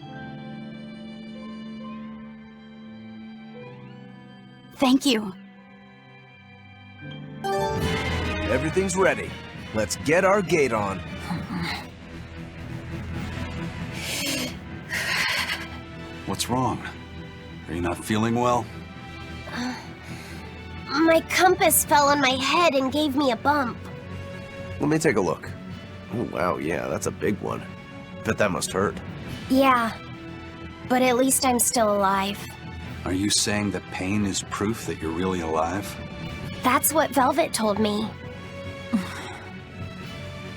Thank you. Everything's ready. Let's get our gate on. What's wrong? Are you not feeling well? My compass fell on my head and gave me a bump. Let me take a look. Oh, wow, yeah, that's a big one. Bet that must hurt. Yeah, but at least I'm still alive. Are you saying that pain is proof that you're really alive? That's what Velvet told me.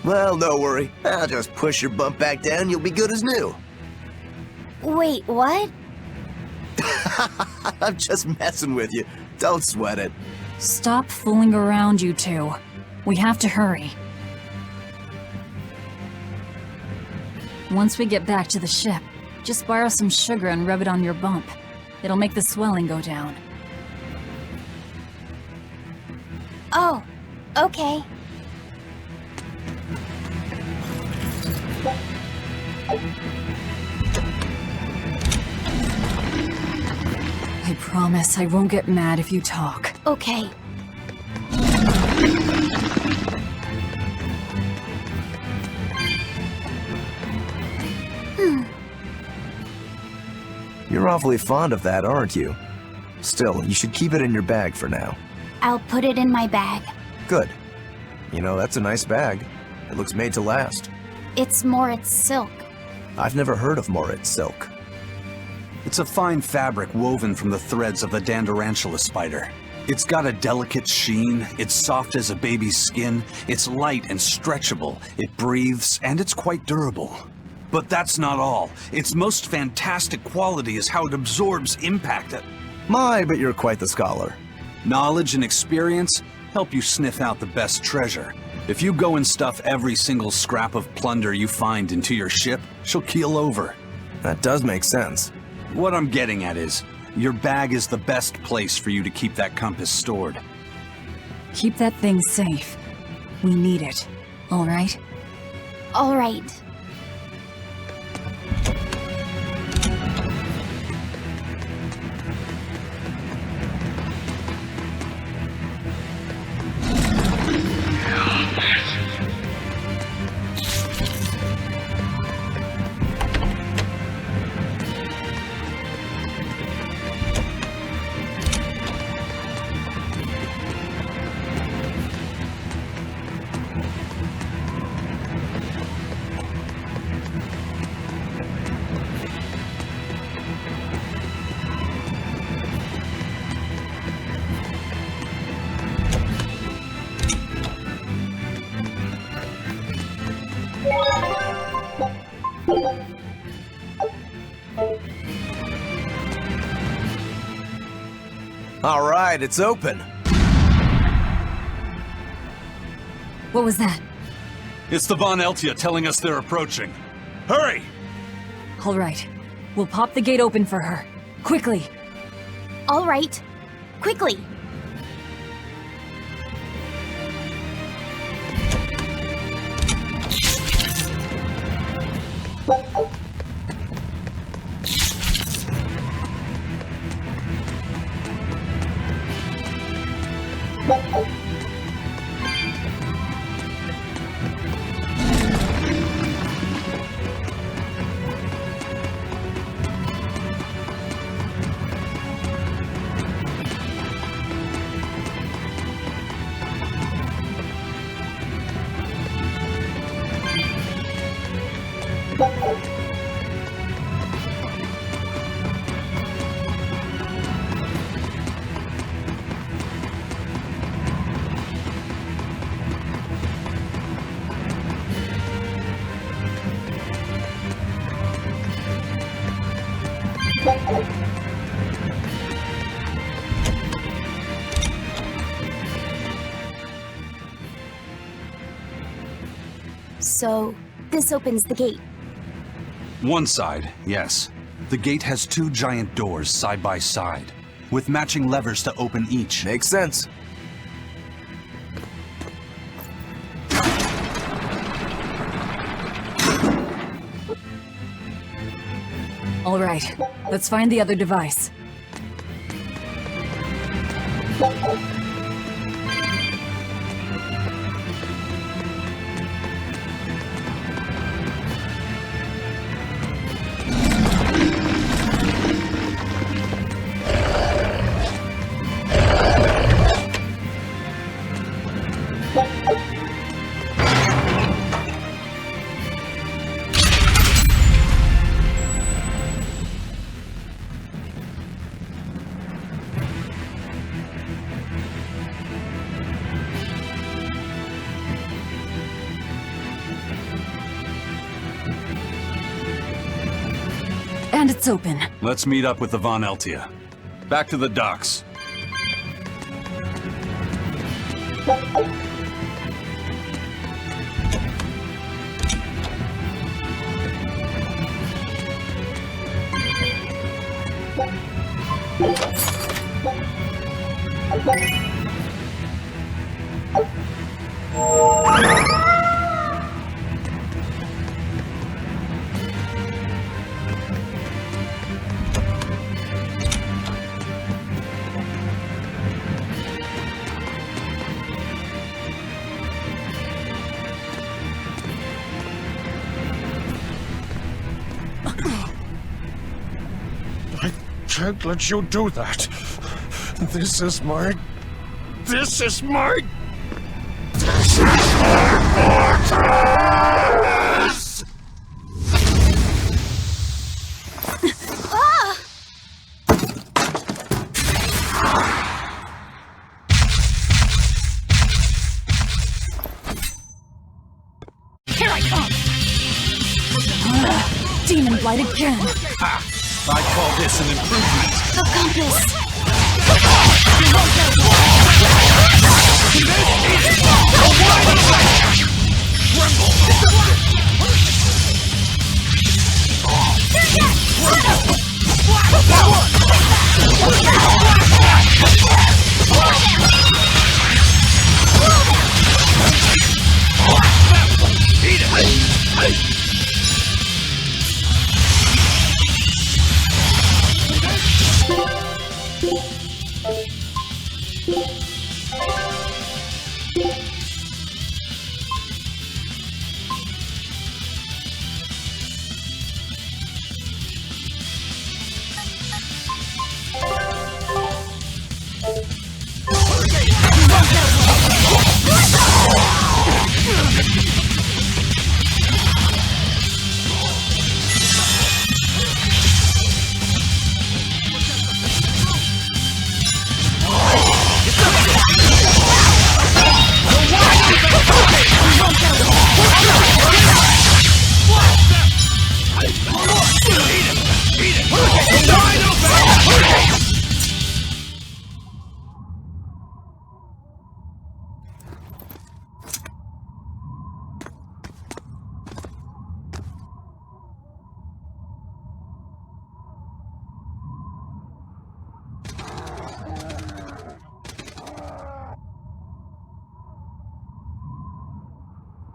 Well, don't worry. I'll just push your bump back down, you'll be good as new. Wait, what? I'm just messing with you. Don't sweat it. Stop fooling around, you two. We have to hurry. Once we get back to the ship, just borrow some sugar and rub it on your bump. It'll make the swelling go down. Oh, okay. I promise I won't get mad if you talk. Okay. You're awfully fond of that, aren't you? Still, you should keep it in your bag for now. I'll put it in my bag. Good. You know, that's a nice bag. It looks made to last. It's Moritz silk. I've never heard of Moritz silk. It's a fine fabric woven from the threads of the Dandarantula spider. It's got a delicate sheen, it's soft as a baby's skin, it's light and stretchable, it breathes, and it's quite durable. But that's not all. Its most fantastic quality is how it absorbs impact. My, but you're quite the scholar. Knowledge and experience help you sniff out the best treasure. If you go and stuff every single scrap of plunder you find into your ship, she'll keel over. That does make sense. What I'm getting at is, your bag is the best place for you to keep that compass stored. Keep that thing safe. We need it. All right? All right. All right, it's open. What was that? It's the Von Eltia telling us they're approaching. Hurry! All right. We'll pop the gate open for her. Quickly! All right. Quickly! So, this opens the gate. One side, yes. The gate has 2 giant doors side by side, with matching levers to open each. Makes sense. All right, let's find the other device. And it's open. Let's meet up with the Von Eltia. Back to the docks. I can't let you do that. This is my fortress! Here I come! Demon Blight again! Ha! I call this an improvement. The compass!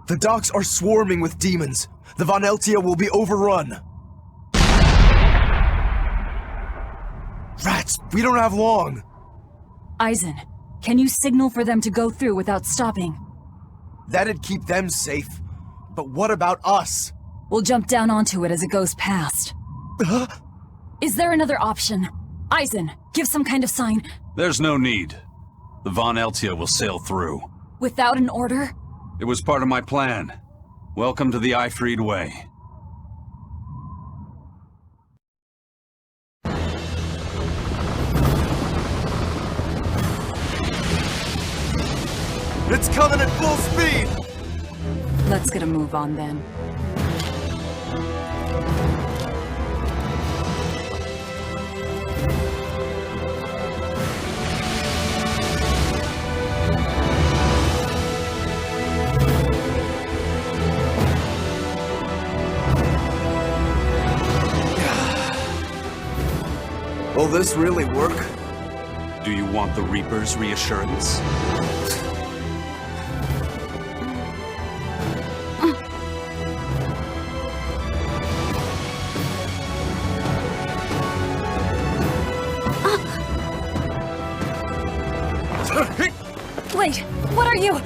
The docks are swarming with demons. The Von Eltia will be overrun. Rats, we don't have long. Eisen, can you signal for them to go through without stopping? That'd keep them safe. But what about us? We'll jump down onto it as it goes past. Is there another option? Eisen, give some kind of sign. There's no need. The Von Eltia will sail through. Without an order? It was part of my plan. Welcome to the Aifread Way. It's coming at full speed! Let's get a move on then. Will this really work? Do you want the Reaper's reassurance? Wait, what are you?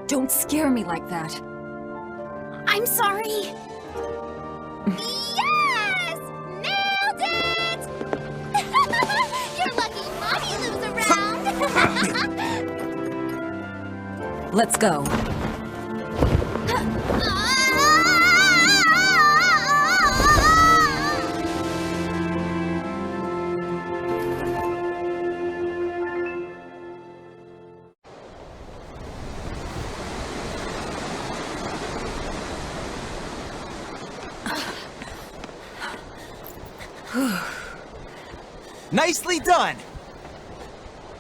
Don't scare me like that. I'm sorry. Yes! Nailed it! You're lucky Mommy Lou's around. Let's go. Nicely done!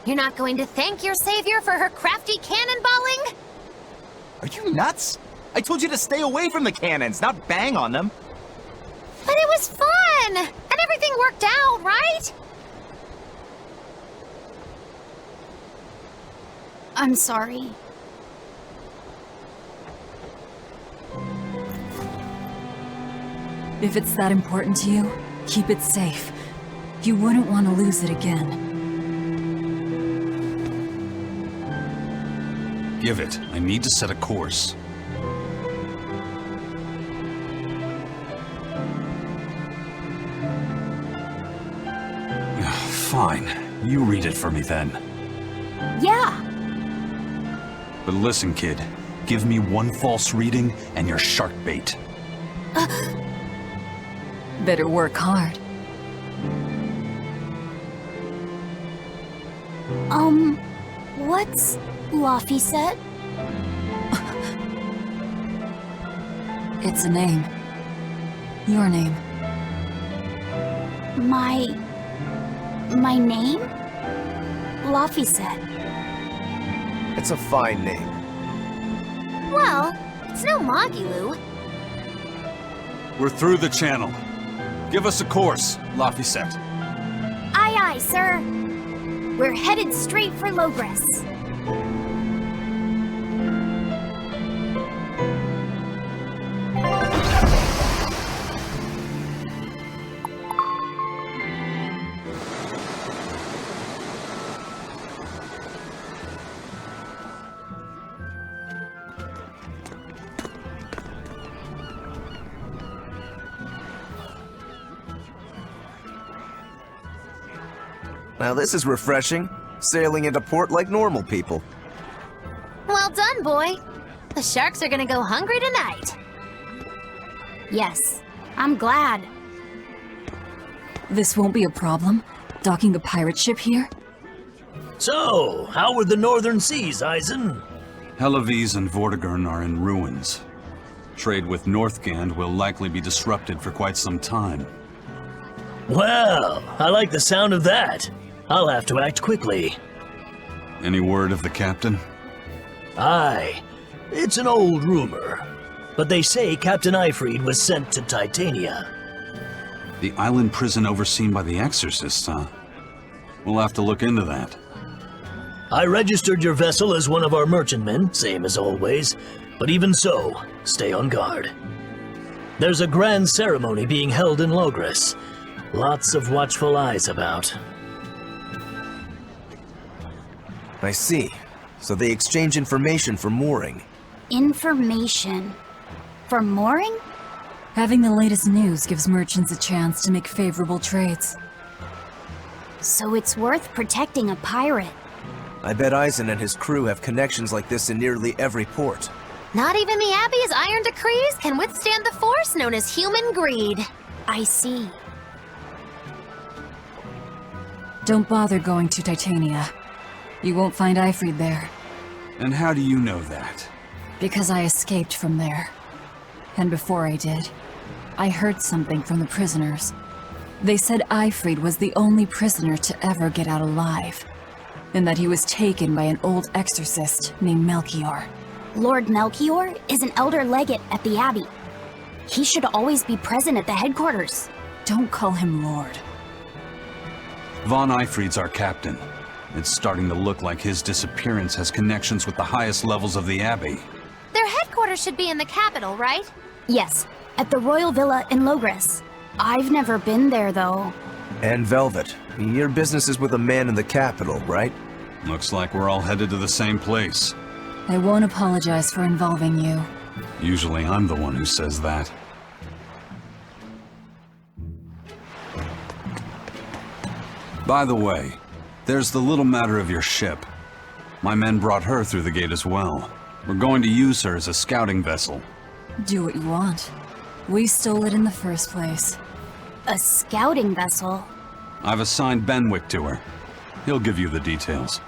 You're not going to thank your savior for her crafty cannonballing? Are you nuts? I told you to stay away from the cannons, not bang on them. But it was fun! And everything worked out, right? I'm sorry. If it's that important to you, keep it safe. You wouldn't want to lose it again. Give it. I need to set a course. Fine. You read it for me then. Yeah. But listen, kid. Give me one false reading and you're shark bait. Better work hard. What's Laphicet? It's a name. Your name. My name? Laphicet. It's a fine name. Well, it's no Magilou. We're through the channel. Give us a course, Laphicet. Aye, aye, sir. We're headed straight for Logres. Now this is refreshing. Sailing into port like normal people. Well done, boy. The sharks are gonna go hungry tonight. Yes, I'm glad. This won't be a problem, docking the pirate ship here? So, how were the northern seas, Eisen? Helavis and Vortigern are in ruins. Trade with Northgand will likely be disrupted for quite some time. Well, I like the sound of that. I'll have to act quickly. Any word of the captain? Aye. It's an old rumor. But they say Captain Ifrid was sent to Titania. The island prison overseen by the Exorcists, huh? We'll have to look into that. I registered your vessel as one of our merchantmen, same as always. But even so, stay on guard. There's a grand ceremony being held in Logres. Lots of watchful eyes about. I see. So they exchange information for mooring. Information. For mooring? Having the latest news gives merchants a chance to make favorable trades. So it's worth protecting a pirate. I bet Eisen and his crew have connections like this in nearly every port. Not even the Abbey's iron decrees can withstand the force known as human greed. I see. Don't bother going to Titania. You won't find Ifrid there, And how do you know that? because I escaped from there. And before I did, I heard something from the prisoners. They said Ifrid was the only prisoner to ever get out alive, and that he was taken by an old exorcist named Melchior. Lord Melchior is an elder legate at the Abbey. He should always be present at the headquarters. Don't call him Lord. Von Ifrid's our captain. It's starting to look like his disappearance has connections with the highest levels of the Abbey. Their headquarters should be in the capital, right? Yes, at the Royal Villa in Logres. I've never been there, though. And Velvet, your business is with a man in the capital, right? Looks like we're all headed to the same place. I won't apologize for involving you. Usually I'm the one who says that. By the way, there's the little matter of your ship. My men brought her through the gate as well. We're going to use her as a scouting vessel. Do what you want. We stole it in the first place. A scouting vessel? I've assigned Benwick to her. He'll give you the details.